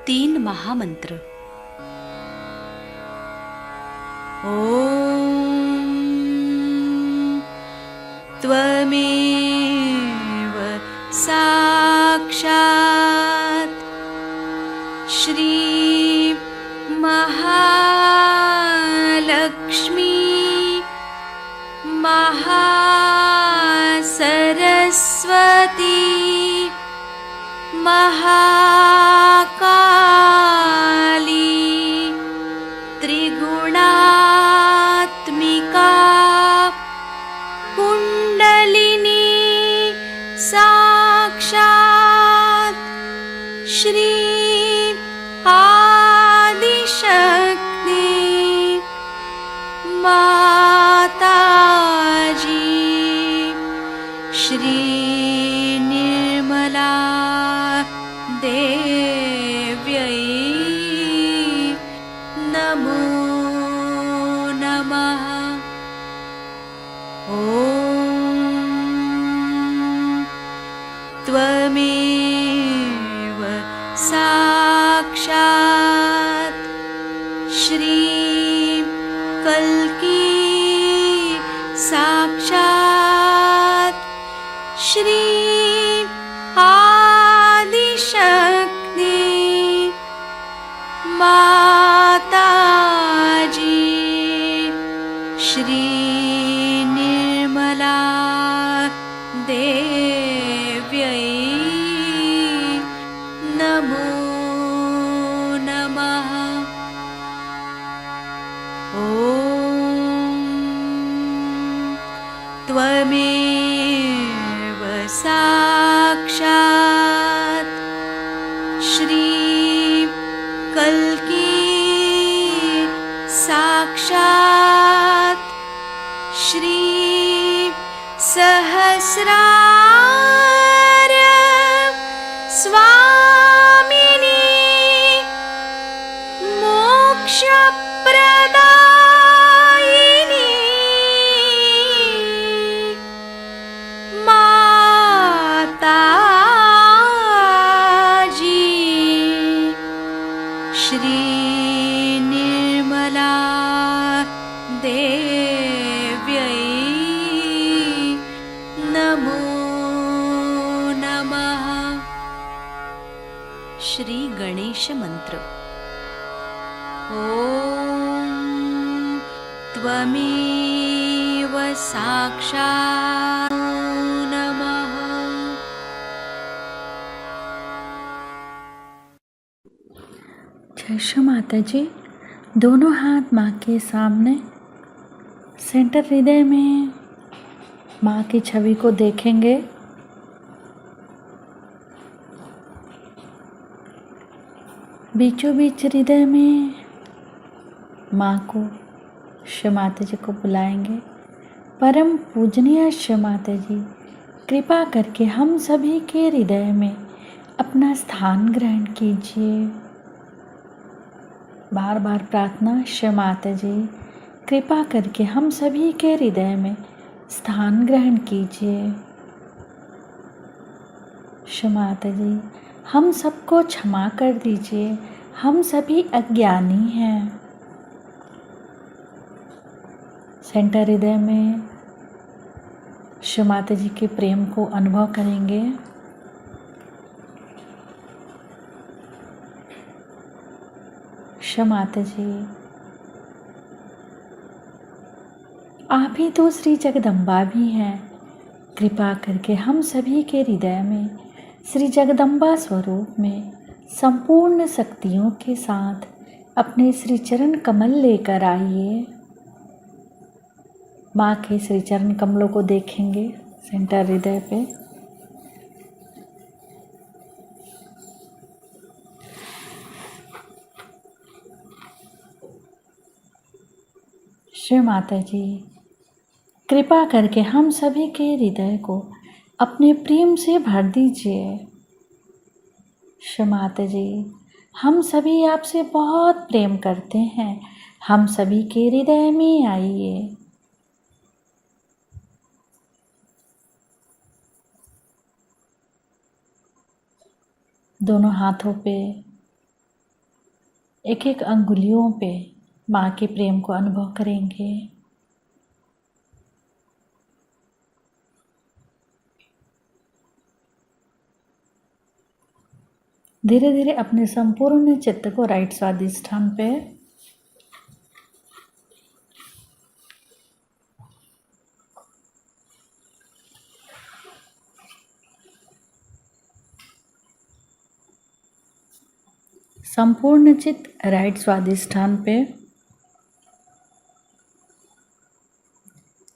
3 महामंत्र। ॐ त्वमेव साक्षात् श्री महालक्ष्मी महासरस्वती महाकाली त्रिगुणात्मिका कुण्डलिनी साक्षात् श्री आदिशक्ति माताजी श्री निर्मला देव्यै नमो नमः। ॐ त्वमेव साक्षात् श्री कल्की साक्षात् श्री आदिशक्ति माताजी श्री निर्मला देव्यै नमो नमः। ॐ त्वमेव साक्षात् श्री कल्की साक्षात् श्री सहस्रार स्वामिनी मोक्षप्रदायिनी माताजी श्री निर्मला देव्यै नमो नमः। श्री गणेश मंत्र। ॐ त्वमेव साक्षात् नमः। जय श्री माता जी। दोनों हाथ माँ के सामने, सेंटर हृदय में माँ की छवि को देखेंगे। बीचों बीच हृदय में माँ को, श्री माता जी को बुलाएंगे। परम पूजनीय श्री माता जी, कृपा करके हम सभी के हृदय में अपना स्थान ग्रहण कीजिए। बार बार प्रार्थना, श्री माता जी कृपा करके हम सभी के हृदय में स्थान ग्रहण कीजिए। श्री माता जी हम सबको क्षमा कर दीजिए, हम सभी अज्ञानी हैं। सेंटर हृदय में श्री माता जी के प्रेम को अनुभव करेंगे। श्री माता जी आप ही तो श्री जगदम्बा भी हैं। कृपा करके हम सभी के हृदय में श्री जगदम्बा स्वरूप में संपूर्ण शक्तियों के साथ अपने श्री चरण कमल लेकर आइए। माँ के श्री चरण कमलों को देखेंगे सेंटर हृदय पे। श्री माता जी कृपा करके हम सभी के हृदय को अपने प्रेम से भर दीजिए। श्री माता जी हम सभी आपसे बहुत प्रेम करते हैं, हम सभी के हृदय में आइए। दोनों हाथों पे एक एक अंगुलियों पे माँ के प्रेम को अनुभव करेंगे। धीरे धीरे अपने संपूर्ण चित्त को राइट स्वादिष्ठान पे संपूर्ण चित्त राइट स्वादिष्ठान पे।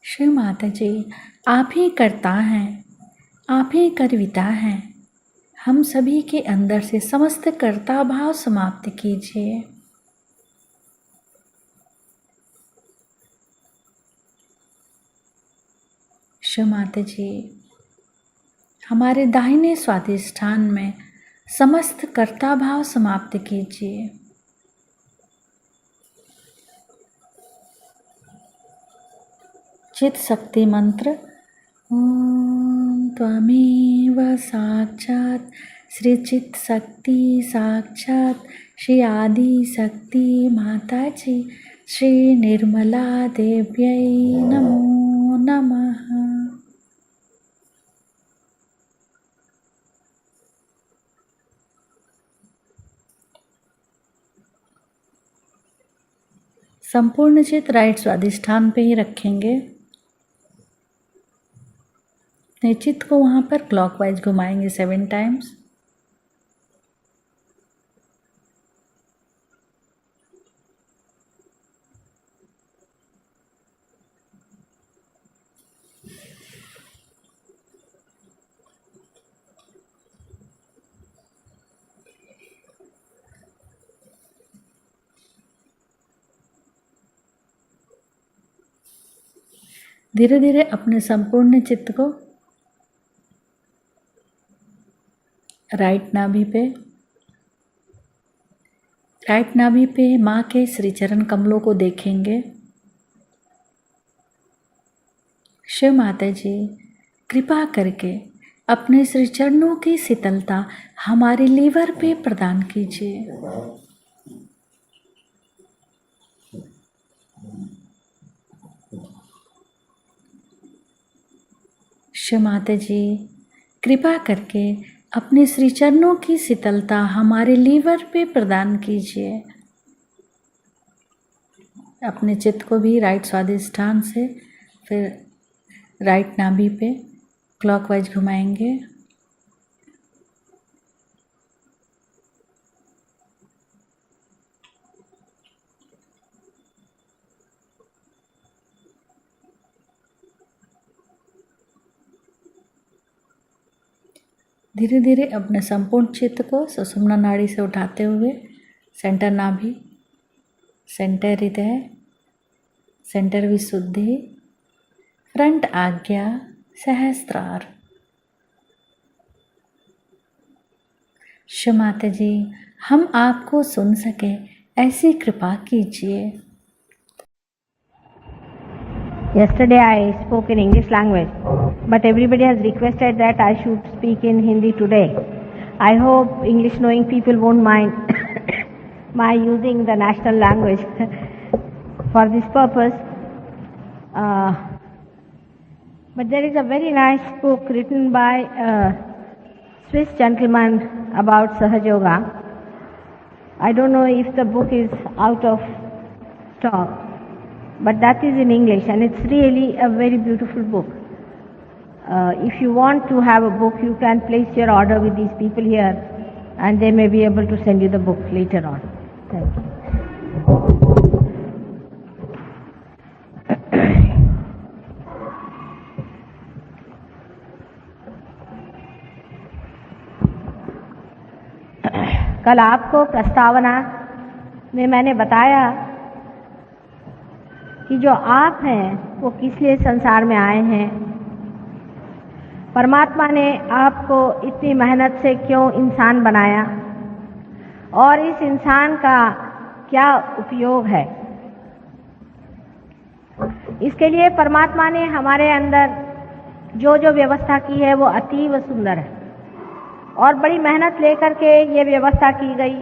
श्री माता जी, आप ही करता हैं, आप ही करविता हैं। हम सभी के अंदर से समस्त कर्ता भाव समाप्त कीजिए। श्री माता जी, हमारे दाहिने स्वादिष्ठान में समस्त कर्ता भाव समाप्त कीजिए। चित शक्ति मंत्र ओम त्वमेव साक्षात् श्री चित शक्ति साक्षात् श्री आदि शक्ति माता जी श्री निर्मला देव्यै नमो नमः। संपूर्ण चित राइट स्वादिष्ठान पे ही रखेंगे। चित्त को वहाँ पर क्लॉकवाइज घुमाएंगे 7 टाइम्स। धीरे धीरे अपने संपूर्ण चित्त को राइट नाभि पे माँ के श्री चरण कमलों को देखेंगे। शिव माता जी, कृपा करके अपने श्री चरणों की शीतलता हमारे लीवर पे प्रदान कीजिए। शिव माता जी, कृपा करके अपने श्री चरणों की शीतलता हमारे लीवर पे प्रदान कीजिए। अपने चित्त को भी राइट स्वादिष्ठान से फिर राइट नाभि पे क्लॉकवाइज घुमाएंगे। धीरे धीरे अपने संपूर्ण चित्त को सुषुम्ना नाड़ी से उठाते हुए सेंटर नाभि, सेंटर हृदय, सेंटर विशुद्धि, फ्रंट आज्ञा, सहस्त्रार। शिव माता जी, हम आपको सुन सके ऐसी कृपा कीजिए। Yesterday I spoke in English language, but everybody has requested that I should speak in Hindi today. I hope English knowing people won't mind my using the national language for this purpose. But there is a very nice book written by a Swiss gentleman about Sahaja Yoga. I don't know if the book is out of stock, but that is in English and it's really a very beautiful book. If you want to have a book, you can place your order with these people here and they may be able to send you the book later on. Thank you. कल आपको प्रस्तावना में मैंने बताया कि जो आप हैं वो किस लिए संसार में आए हैं, परमात्मा ने आपको इतनी मेहनत से क्यों इंसान बनाया और इस इंसान का क्या उपयोग है। इसके लिए परमात्मा ने हमारे अंदर जो जो व्यवस्था की है वो अतीव सुंदर है और बड़ी मेहनत लेकर के ये व्यवस्था की गई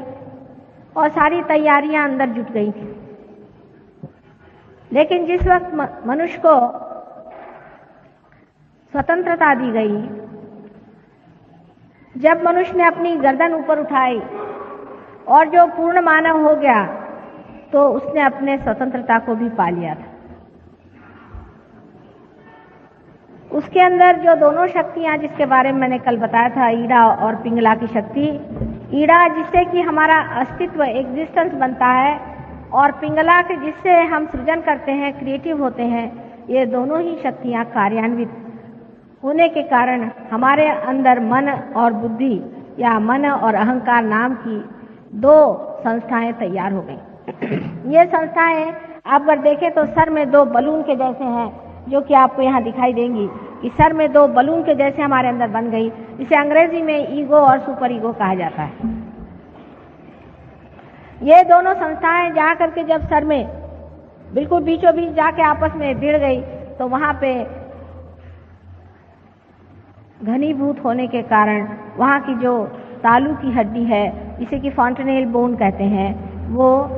और सारी तैयारियां अंदर जुट गई थी। लेकिन जिस वक्त मनुष्य को स्वतंत्रता दी गई, जब मनुष्य ने अपनी गर्दन ऊपर उठाई और जो पूर्ण मानव हो गया, तो उसने अपने स्वतंत्रता को भी पा लिया था। उसके अंदर जो दोनों शक्तियां जिसके बारे में मैंने कल बताया था, ईड़ा और पिंगला की शक्ति, ईड़ा जिससे कि हमारा अस्तित्व एग्जिस्टेंस बनता है, और पिंगला के जिससे हम सृजन करते हैं, क्रिएटिव होते हैं, ये दोनों ही शक्तियां कार्यान्वित होने के कारण हमारे अंदर मन और बुद्धि या मन और अहंकार नाम की दो संस्थाएं तैयार हो गई। ये संस्थाएं आप अगर देखें तो सर में दो बलून के जैसे हैं, जो कि आपको यहाँ दिखाई देंगी कि सर में दो बलून के जैसे हमारे अंदर बन गई। इसे अंग्रेजी में ईगो और सुपर ईगो कहा जाता है। ये दोनों संस्थाएं जा करके जब सर में बिल्कुल बीचों बीच जाके आपस में भिड़ गई, तो वहां पे घनीभूत होने के कारण वहां की जो तालू की हड्डी है, जिसे कि फॉन्टेनेल बोन कहते हैं, वो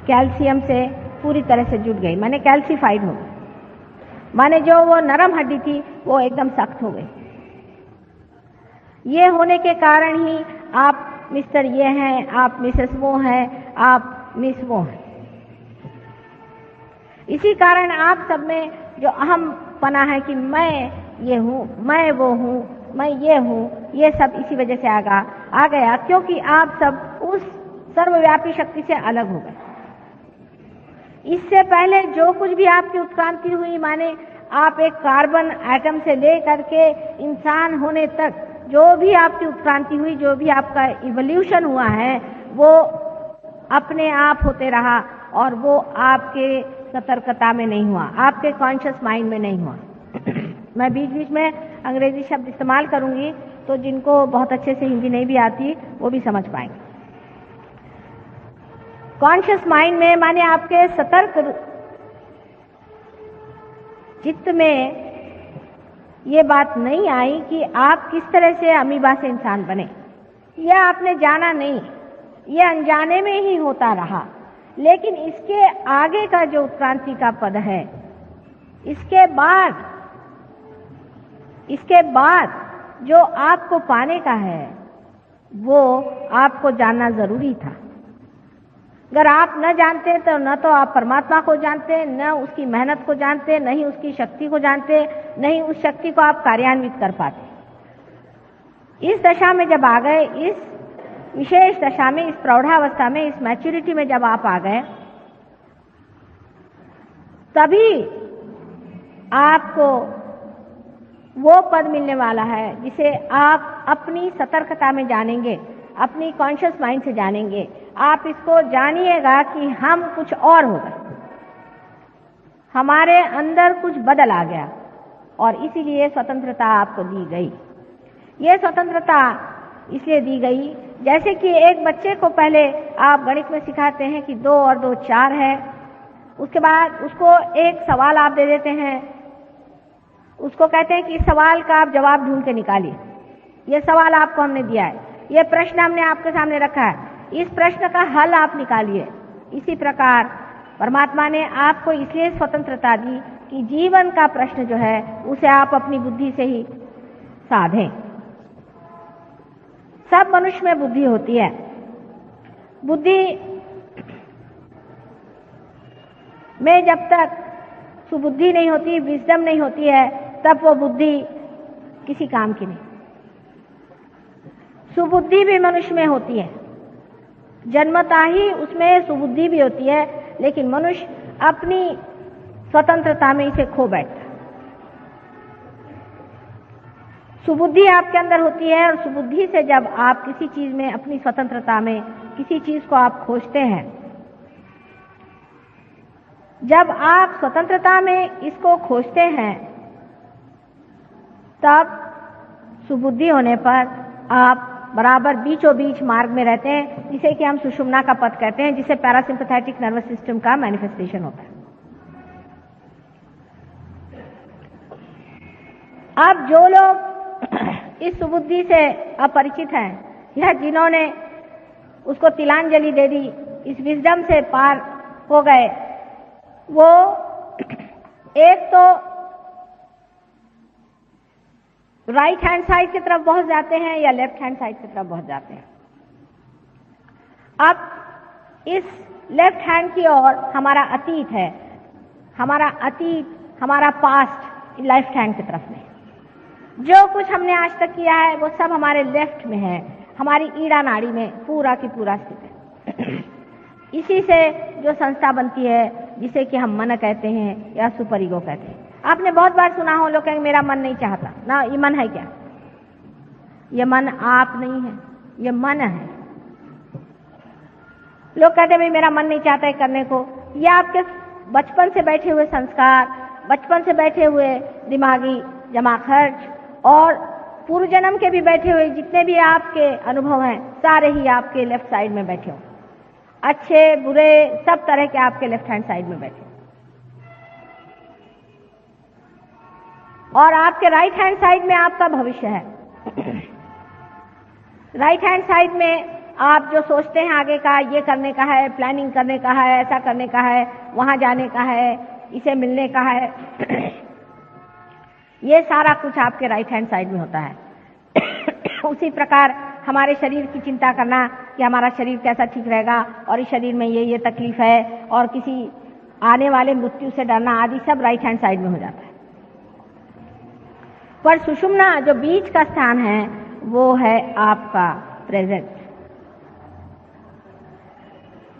कैल्शियम से पूरी तरह से जुट गई, माने कैल्सीफाइड हो गई। माने जो वो नरम हड्डी थी वो एकदम सख्त हो गई। ये होने के कारण ही आप मिस्टर ये हैं, आप मिसेस वो हैं, आप मिस वो हैं। इसी कारण आप सब में जो अहम पना है कि मैं ये हूँ, मैं वो हूँ, मैं ये हूँ, ये सब इसी वजह से आ गया, क्योंकि आप सब उस सर्वव्यापी शक्ति से अलग हो गए। इससे पहले जो कुछ भी आपकी उत्क्रांति हुई, माने आप एक कार्बन एटम से लेकर के इंसान होने तक जो भी आपकी उत्क्रांति हुई, जो भी आपका इवोल्यूशन हुआ है, वो अपने आप होते रहा और वो आपके सतर्कता में नहीं हुआ, आपके कॉन्शियस माइंड में नहीं हुआ। मैं बीच बीच में अंग्रेजी शब्द इस्तेमाल करूंगी, तो जिनको बहुत अच्छे से हिंदी नहीं भी आती वो भी समझ पाएंगे। कॉन्शियस माइंड में माने आपके सतर्क चित्त में ये बात नहीं आई कि आप किस तरह से अमीबा से इंसान बने। यह आपने जाना नहीं, यह अनजाने में ही होता रहा। लेकिन इसके आगे का जो उत्क्रांति का पद है, इसके बाद जो आपको पाने का है, वो आपको जानना जरूरी था। अगर आप न जानते तो न तो आप परमात्मा को जानते, न उसकी मेहनत को जानते, न ही उसकी शक्ति को जानते, न ही उस शक्ति को आप कार्यान्वित कर पाते। इस दशा में जब आ गए, इस विशेष दशा में, इस प्रौढ़ावस्था में, इस मैच्योरिटी में जब आप आ गए, तभी आपको वो पद मिलने वाला है जिसे आप अपनी सतर्कता में जानेंगे, अपनी कॉन्शियस माइंड से जानेंगे। आप इसको जानिएगा कि हम कुछ और हो गए, हमारे अंदर कुछ बदल आ गया, और इसीलिए स्वतंत्रता आपको दी गई। ये स्वतंत्रता इसलिए दी गई, जैसे कि एक बच्चे को पहले आप गणित में सिखाते हैं कि 2 और 2 4 है, उसके बाद उसको एक सवाल आप दे देते हैं, उसको कहते हैं कि इस सवाल का आप जवाब ढूंढ के निकालिए। ये सवाल आपको हमने दिया है, ये प्रश्न हमने आपके सामने रखा है, इस प्रश्न का हल आप निकालिए। इसी प्रकार परमात्मा ने आपको इसलिए स्वतंत्रता दी कि जीवन का प्रश्न जो है उसे आप अपनी बुद्धि से ही साधें। सब मनुष्य में बुद्धि होती है। बुद्धि में जब तक सुबुद्धि नहीं होती, विजडम नहीं होती है, तब वो बुद्धि किसी काम की नहीं। सुबुद्धि भी मनुष्य में होती है, जन्मता ही उसमें सुबुद्धि भी होती है, लेकिन मनुष्य अपनी स्वतंत्रता में इसे खो बैठता है। सुबुद्धि आपके अंदर होती है, और सुबुद्धि से जब आप किसी चीज में, अपनी स्वतंत्रता में किसी चीज को आप खोजते हैं, जब आप स्वतंत्रता में इसको खोजते हैं, तब सुबुद्धि होने पर आप बराबर बीचों बीच मार्ग में रहते हैं, जिसे कि हम सुषुम्ना का पथ कहते हैं, जिसे पैरासिम्पैथेटिक नर्वस सिस्टम का मैनिफेस्टेशन होता है। अब जो लोग इस सुबुद्धि से अपरिचित हैं, या जिन्होंने उसको तिलांजलि दे दी, इस विजडम से पार हो गए, वो एक तो राइट हैंड साइड की तरफ बहुत जाते हैं या लेफ्ट हैंड साइड की तरफ बहुत जाते हैं। अब इस लेफ्ट हैंड की ओर हमारा अतीत है, हमारा अतीत, हमारा पास्ट लेफ्ट हैंड की तरफ में। जो कुछ हमने आज तक किया है वो सब हमारे लेफ्ट में है, हमारी ईड़ा नाड़ी में पूरा की पूरा स्थित है। इसी से जो संस्था बनती है, जिसे कि हम मन कहते हैं या सुपर ईगो कहते हैं। आपने बहुत बार सुना हो, लोग कहेंगे मेरा मन नहीं चाहता ना, ये मन है क्या? ये मन आप नहीं है, ये मन है। लोग कहते हैं भाई मेरा मन नहीं चाहता है करने को। ये आपके बचपन से बैठे हुए संस्कार, बचपन से बैठे हुए दिमागी जमा खर्च और पूर्व जन्म के भी बैठे हुए जितने भी आपके अनुभव हैं, सारे ही आपके लेफ्ट साइड में बैठे हो। अच्छे बुरे सब तरह के आपके लेफ्ट हैंड साइड में बैठे, और आपके राइट हैंड साइड में आपका भविष्य है। राइट हैंड साइड में आप जो सोचते हैं आगे का, ये करने का है, प्लानिंग करने का है, ऐसा करने का है, वहां जाने का है, इसे मिलने का है, ये सारा कुछ आपके राइट हैंड साइड में होता है। उसी प्रकार हमारे शरीर की चिंता करना कि हमारा शरीर कैसा ठीक रहेगा और इस शरीर में ये तकलीफ है, और किसी आने वाले मृत्यु से डरना आदि सब राइट हैंड साइड में हो जाता है। पर सुषुम्ना जो बीच का स्थान है वो है आपका प्रेजेंट,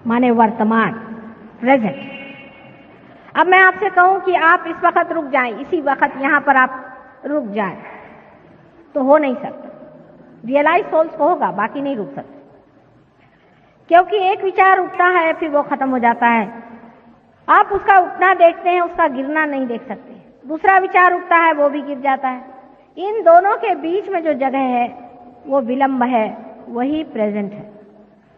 माने वर्तमान, प्रेजेंट। अब मैं आपसे कहूं कि आप इस वक्त रुक जाएं, इसी वक्त यहां पर आप रुक जाएं, तो हो नहीं सकता। रियलाइज सोल्स को होगा, बाकी नहीं रुक सकते, क्योंकि एक विचार उठता है फिर वो खत्म हो जाता है। आप उसका उठना देखते हैं, उसका गिरना नहीं देख सकते। दूसरा विचार उठता है, वो भी गिर जाता है। इन दोनों के बीच में जो जगह है वो विलंब है, वही प्रेजेंट है।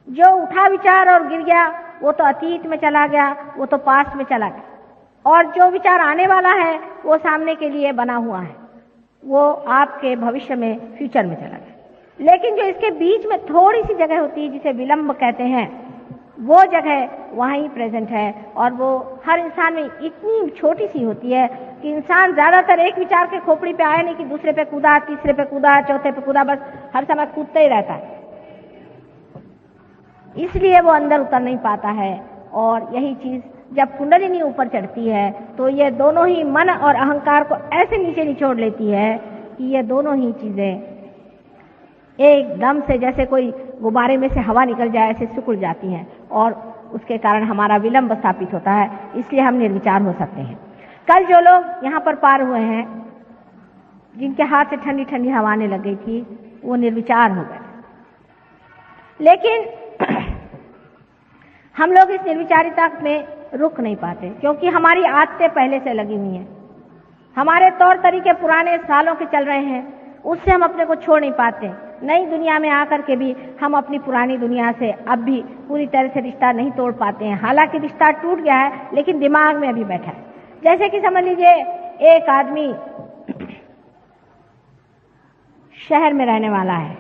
जो उठा विचार और गिर गया वो तो अतीत में चला गया, वो तो पास्ट में चला गया, और जो विचार आने वाला है वो सामने के लिए बना हुआ है, वो आपके भविष्य में, फ्यूचर में चला गया। लेकिन जो इसके बीच में थोड़ी सी जगह होती है जिसे विलंब कहते हैं, वो जगह वहीं प्रेजेंट है, और वो हर इंसान में इतनी छोटी सी होती है कि इंसान ज्यादातर एक विचार के खोपड़ी पे आया नहीं कि दूसरे पे कूदा, तीसरे पे कूदा, चौथे पे कूदा, बस हर समय कूदते ही रहता है। इसलिए वो अंदर उतर नहीं पाता है। और यही चीज जब कुंडलिनी ऊपर चढ़ती है तो ये दोनों ही मन और अहंकार को ऐसे नीचे निचोड़ लेती है कि ये दोनों ही चीजें एकदम से जैसे कोई गुब्बारे में से हवा निकल जाए ऐसे सिकुड़ जाती हैं, और उसके कारण हमारा विलंब स्थापित होता है। इसलिए हम निर्विचार हो सकते हैं। कल जो लोग यहाँ पर पार हुए हैं, जिनके हाथ से ठंडी ठंडी हवा आने लग गई थी, वो निर्विचार हो गए। लेकिन हम लोग इस निर्विचारिता में रुक नहीं पाते, क्योंकि हमारी आदतें पहले से लगी हुई हैं, हमारे तौर तरीके पुराने सालों के चल रहे हैं, उससे हम अपने को छोड़ नहीं पाते। नई दुनिया में आकर के भी हम अपनी पुरानी दुनिया से अब भी पूरी तरह से रिश्ता नहीं तोड़ पाते हैं। हालांकि रिश्ता टूट गया है, लेकिन दिमाग में अभी बैठा है। जैसे कि समझ लीजिए एक आदमी शहर में रहने वाला है,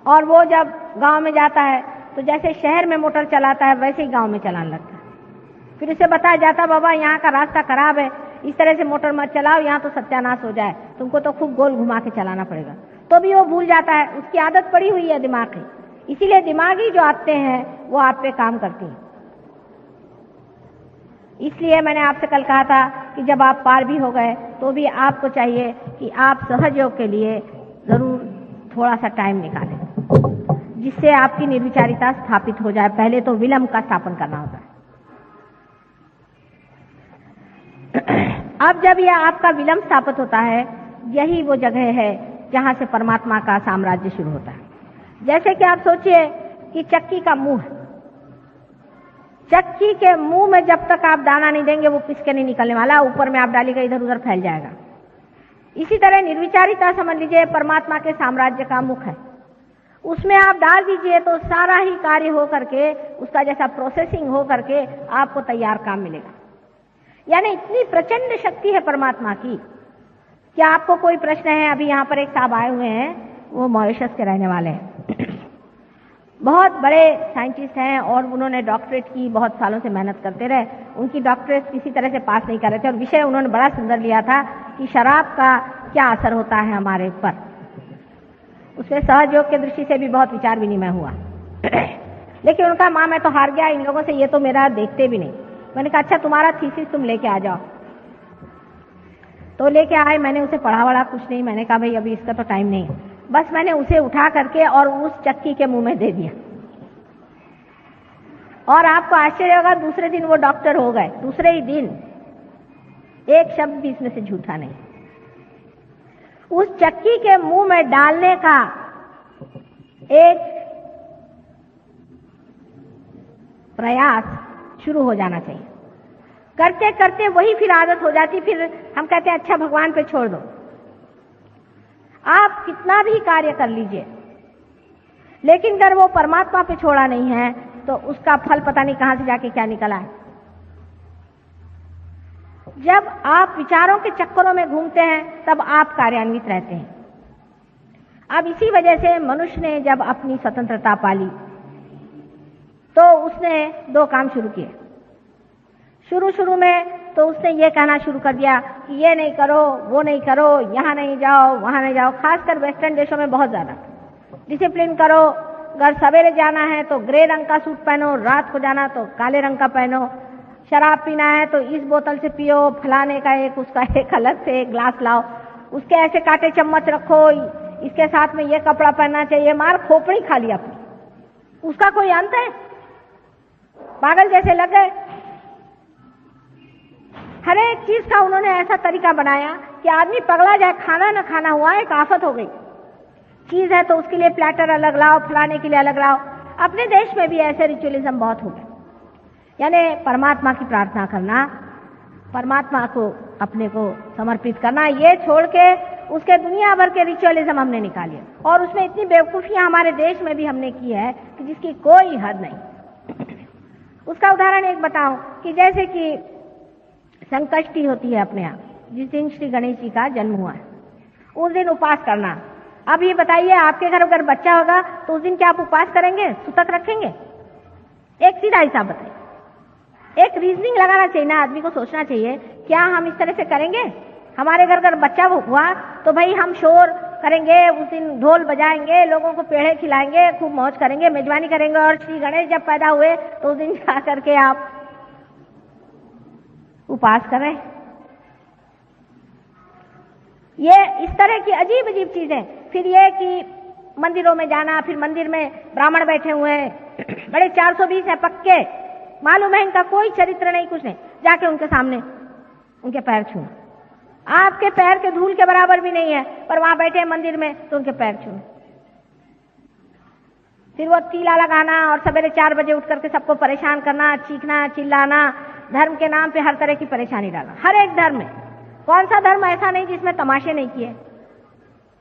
और वो जब गांव में जाता है तो जैसे शहर में मोटर चलाता है वैसे ही गांव में चलाने लगता है। फिर उसे बताया जाता, बाबा यहाँ का रास्ता खराब है, इस तरह से मोटर मत चलाओ, यहाँ तो सत्यानाश हो जाए, तुमको तो खूब गोल घुमा के चलाना पड़ेगा। तो भी वो भूल जाता है, उसकी आदत पड़ी हुई है दिमाग की। इसीलिए दिमागी जो आदतें हैं वो आप पे काम करती हैं। इसलिए मैंने आपसे कल कहा था कि जब आप पार भी हो गए तो भी आपको चाहिए कि आप सहयोग के लिए जरूर थोड़ा सा टाइम निकालें, जिससे आपकी निर्विचारिता स्थापित हो जाए। पहले तो विलंब का स्थापन करना होता है। अब जब यह आपका विलंब स्थापित होता है, यही वो जगह है जहां से परमात्मा का साम्राज्य शुरू होता है। जैसे कि आप सोचिए कि चक्की का मुंह, चक्की के मुंह में जब तक आप दाना नहीं देंगे वो पिस के नहीं निकलने वाला, ऊपर में आप डालिएगा इधर उधर फैल जाएगा। इसी तरह निर्विचारिता समझ लीजिए परमात्मा के साम्राज्य का मुख है। उसमें आप डाल दीजिए तो सारा ही कार्य हो करके, उसका जैसा प्रोसेसिंग हो करके आपको तैयार काम मिलेगा। यानी इतनी प्रचंड शक्ति है परमात्मा की। क्या आपको कोई प्रश्न है? अभी यहाँ पर एक साहब आए हुए हैं, वो मॉरिशस के रहने वाले हैं। बहुत बड़े साइंटिस्ट हैं और उन्होंने डॉक्टरेट की, बहुत सालों से मेहनत करते रहे, उनकी डॉक्टरेट किसी तरह से पास नहीं कर रहे थे और विषय उन्होंने बड़ा सुंदर लिया था कि शराब का क्या असर होता है हमारे ऊपर। उसमें सहयोग की दृष्टि से भी बहुत विचार विनिमय हुआ। लेकिन उनका माँ मैं तो हार गया इन लोगों से, ये तो मेरा देखते भी नहीं। मैंने कहा अच्छा तुम्हारा थीसिस तुम लेके आ जाओ। तो लेके आए, मैंने उसे पढ़ा वढ़ा कुछ नहीं। मैंने कहा भाई अभी इसका तो टाइम नहीं है। बस मैंने उसे उठा करके और उस चक्की के मुंह में दे दिया और आपको आश्चर्य होगा दूसरे दिन वो डॉक्टर हो गए। दूसरे ही दिन एक शब्द भी इसमें से झूठा नहीं। उस चक्की के मुंह में डालने का एक प्रयास शुरू हो जाना चाहिए। करते करते वही फिर आदत हो जाती। फिर हम कहते हैं अच्छा भगवान पे छोड़ दो। आप कितना भी कार्य कर लीजिए, लेकिन अगर वो परमात्मा पे छोड़ा नहीं है तो उसका फल पता नहीं कहां से जाके क्या निकला है। जब आप विचारों के चक्करों में घूमते हैं तब आप कार्यान्वित रहते हैं। अब इसी वजह से मनुष्य ने जब अपनी स्वतंत्रता पाली तो उसने दो काम शुरू किए। शुरू में तो उसने ये कहना शुरू कर दिया कि ये नहीं करो, वो नहीं करो, यहाँ नहीं जाओ, वहां नहीं जाओ। खासकर वेस्टर्न देशों में बहुत ज्यादा डिसिप्लिन करो। अगर सवेरे जाना है तो ग्रे रंग का सूट पहनो, रात को जाना तो काले रंग का पहनो। शराब पीना है तो इस बोतल से पियो, फलाने का एक उसका एक अलग से एक ग्लास लाओ, उसके ऐसे कांटे चम्मच रखो, इसके साथ में ये कपड़ा पहनना चाहिए। मार खोपड़ी खा लिया अपनी, उसका कोई अंत है? पागल जैसे लग गए। हर एक चीज का उन्होंने ऐसा तरीका बनाया कि आदमी पगला जाए। खाना न खाना हुआ एक आफत हो गई। चीज है तो उसके लिए प्लेटर अलग लाओ, फलाने के लिए अलग लाओ। अपने देश में भी ऐसे रिचुअलिज्म बहुत हो गए। यानी परमात्मा की प्रार्थना करना, परमात्मा को अपने को समर्पित करना, ये छोड़ के उसके दुनिया भर के रिचुअलिज्म हमने निकाले। और उसमें इतनी बेवकूफियां हमारे देश में भी हमने की है कि जिसकी कोई हद नहीं। उसका उदाहरण एक बताऊं कि जैसे कि संकष्टी होती है अपने यहाँ, जिस दिन श्री गणेश जी का जन्म हुआ है, उस दिन उपवास करना। अब ये बताइए आपके घर अगर बच्चा होगा तो उस दिन क्या आप उपवास करेंगे, सुतक रखेंगे? एक सीधा हिसाब बताइए। एक रीजनिंग लगाना चाहिए ना, आदमी को सोचना चाहिए क्या हम इस तरह से करेंगे? हमारे घर अगर बच्चा हुआ तो भाई हम शोर करेंगे, उस दिन ढोल बजाएंगे, लोगों को पेड़े खिलाएंगे, खूब मौज करेंगे, मेजबानी करेंगे। और श्री गणेश जब पैदा हुए तो उस दिन जा करके आप उपवास करें। ये इस तरह की अजीब अजीब चीजें। फिर ये कि मंदिरों में जाना, फिर मंदिर में ब्राह्मण बैठे हुए हैं, बड़े 420 है पक्के, मालूम है इनका कोई चरित्र नहीं, कुछ नहीं, जाके उनके सामने उनके पैर छूना। आपके पैर के धूल के बराबर भी नहीं है, पर वहां बैठे हैं मंदिर में तो उनके पैर छूना। फिर वो तीला लगाना और सवेरे 4 बजे उठ करके सबको परेशान करना, चीखना, चिल्लाना, धर्म के नाम पे हर तरह की परेशानी डालना। हर एक धर्म में, कौन सा धर्म ऐसा नहीं जिसमें तमाशे नहीं किए?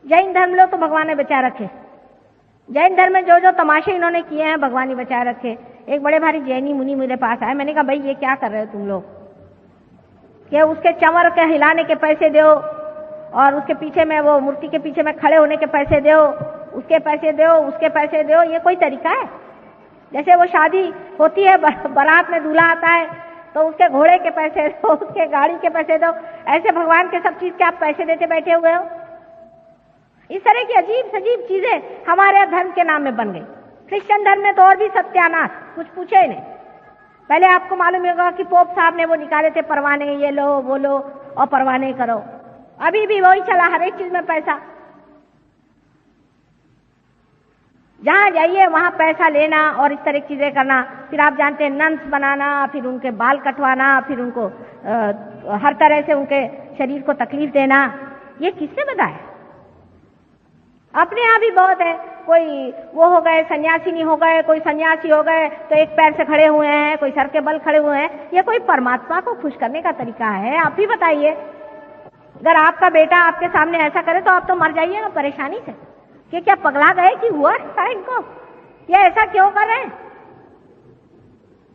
जैन धर्म लो तो भगवान ने बचाए रखे। जैन धर्म में जो जो तमाशे इन्होंने किए हैं भगवान ने बचाए रखे। एक बड़े भारी जैनी मुनि मेरे पास आए। मैंने कहा भाई ये क्या कर रहे हो तुम लोग? कि उसके चंवर के हिलाने के पैसे दो और उसके पीछे में वो मूर्ति के पीछे में खड़े होने के पैसे दो, उसके पैसे दो, उसके पैसे दो। ये कोई तरीका है? जैसे वो शादी होती है, बारात में दूल्हा आता है तो उसके घोड़े के पैसे दो, उसके गाड़ी के पैसे दो। ऐसे भगवान के सब चीज के आप पैसे देते बैठे हुए हो। इस तरह की अजीब सजीब चीजें हमारे धर्म के नाम में बन गई। क्रिश्चियन धर्म में तो और भी सत्यानाश, कुछ पूछे ही नहीं। पहले आपको मालूम होगा कि पोप साहब ने वो निकाले थे परवाने, ये लो वो लो और परवाने करो। अभी भी वही चला, हर एक चीज में पैसा। जहां जाइए वहां पैसा लेना और इस तरह की चीजें करना। फिर आप जानते हैं नन्स बनाना, फिर उनके बाल कटवाना, फिर उनको हर तरह से उनके शरीर को तकलीफ देना। ये किसने बताया? अपने यहाँ भी बहुत है। कोई वो हो गए सन्यासी नहीं हो गए, कोई सन्यासी हो गए तो एक पैर से खड़े हुए हैं, कोई सर के बल खड़े हुए हैं। ये कोई परमात्मा को खुश करने का तरीका है? आप ही बताइए। अगर आपका बेटा आपके सामने ऐसा करे तो आप तो मर जाइएगा परेशानी से कि क्या पगला गए कि हुआ था इनको, ये ऐसा क्यों कर रहे हैं?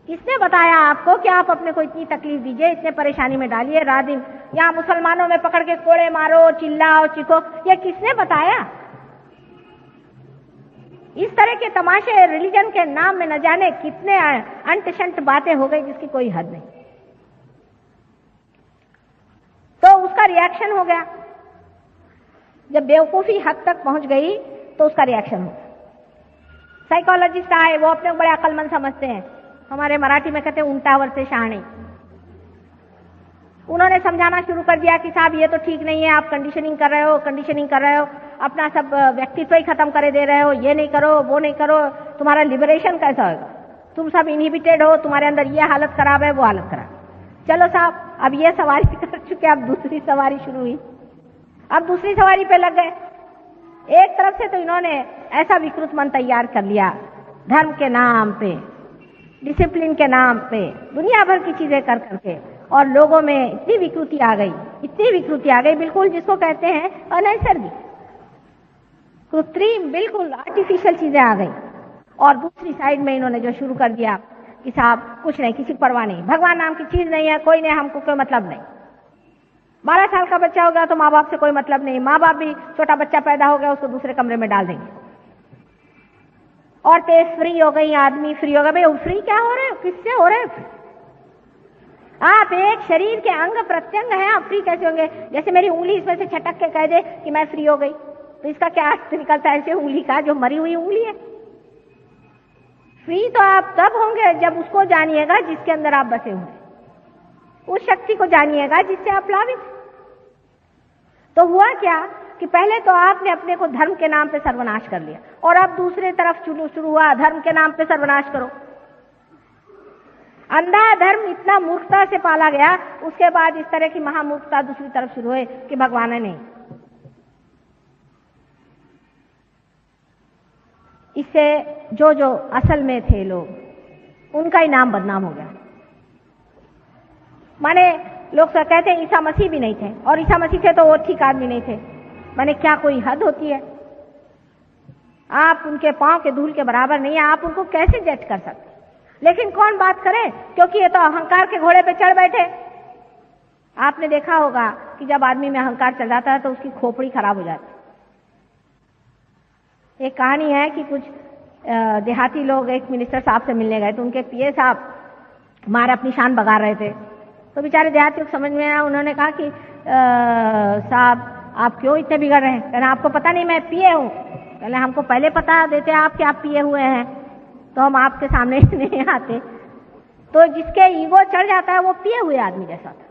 किसने बताया आपको कि आप अपने को इतनी तकलीफ दीजिए, इतने परेशानी में डालिए? रात दिन यहाँ मुसलमानों में पकड़ के कोड़े मारो, चिल्लाओ, चीखो, ये किसने बताया? इस तरह के तमाशे रिलीजन के नाम में न जाने कितने अंट शंट बातें हो गई जिसकी कोई हद नहीं। तो उसका रिएक्शन हो गया। जब बेवकूफी हद तक पहुंच गई तो उसका रिएक्शन हो गया। साइकोलॉजिस्ट आए, वो अपने बड़े अक्लमंद समझते हैं, हमारे मराठी में कहते हैं उल्टावर से शहाणे। उन्होंने समझाना शुरू कर दिया कि साहब ये तो ठीक नहीं है, आप कंडीशनिंग कर रहे हो, अपना सब व्यक्तित्व ही खत्म करे दे रहे हो, ये नहीं करो, वो नहीं करो, तुम्हारा लिबरेशन कैसा होगा, तुम सब इनहिबिटेड हो, तुम्हारे अंदर ये हालत खराब है, वो हालत खराब। चलो साहब, अब ये सवारी कर चुके, अब दूसरी सवारी शुरू हुई। अब दूसरी सवारी पे लग गए। एक तरफ से तो इन्होंने ऐसा विकृत मन तैयार कर लिया, धर्म के नाम पे, डिसिप्लिन के नाम पे दुनिया भर की चीजें कर करके, और लोगों में इतनी विकृति आ गई, बिल्कुल जिसको कहते हैं अनैसर्गिक, कृत्रिम, बिल्कुल आर्टिफिशियल चीजें आ गई। और दूसरी साइड में इन्होंने जो शुरू कर दिया कि साहब कुछ नहीं, किसी परवाह नहीं, भगवान नाम की चीज नहीं है, कोई नहीं, हमको कोई मतलब नहीं। 12 साल का बच्चा हो गया तो माँ बाप से कोई मतलब नहीं, माँ बाप भी छोटा बच्चा पैदा हो गया उसको दूसरे कमरे में डाल देंगे। औरतें फ्री हो गई, आदमी फ्री हो गया। भाई फ्री क्या हो रहे हो, किससे हो रहे हो? आप एक शरीर के अंग प्रत्यंग हैं, आप फ्री कैसे होंगे? जैसे मेरी उंगली इसमें से छटक के कह दे कि मैं फ्री हो गई, तो इसका क्या अर्थ निकलता है? ऐसे उंगली का जो मरी हुई उंगली है। फ्री तो आप तब होंगे जब उसको जानिएगा जिसके अंदर आप बसे हुए, उस शक्ति को जानिएगा जिससे आप प्लावित। तो हुआ क्या कि पहले तो आपने अपने को धर्म के नाम पे सर्वनाश कर लिया, और अब दूसरे तरफ शुरू हुआ धर्म के नाम पे सर्वनाश करो। अंधा धर्म इतना मूर्खता से पाला गया, उसके बाद इस तरह की महामूर्खता दूसरी तरफ शुरू हुई कि भगवान है नहीं। इससे जो असल में थे लोग, उनका ही नाम बदनाम हो गया। माने लोग कहते हैं ईसा मसीह भी नहीं थे, और ईसा मसीह थे तो वो ठीक आदमी नहीं थे। माने क्या कोई हद होती है? आप उनके पांव के धूल के बराबर नहीं है, आप उनको कैसे जज कर सकते? लेकिन कौन बात करे, क्योंकि ये तो अहंकार के घोड़े पे चढ़ बैठे। आपने देखा होगा कि जब आदमी में अहंकार चल जाता है तो उसकी खोपड़ी खराब हो जाती है। एक कहानी है कि कुछ देहाती लोग एक मिनिस्टर साहब से मिलने गए, तो उनके पीए साहब मारे अपनी शान बगा रहे थे। तो बेचारे देहाती को समझ में आया, उन्होंने कहा कि साहब आप क्यों इतने बिगड़ रहे हैं? कहना आपको पता नहीं मैं पिए हूँ। कहना हमको पहले पता देते आप कि आप पिए हुए हैं तो हम आपके सामने नहीं आते। तो जिसके ईगो चढ़ जाता है वो पिए हुए आदमी जैसा था,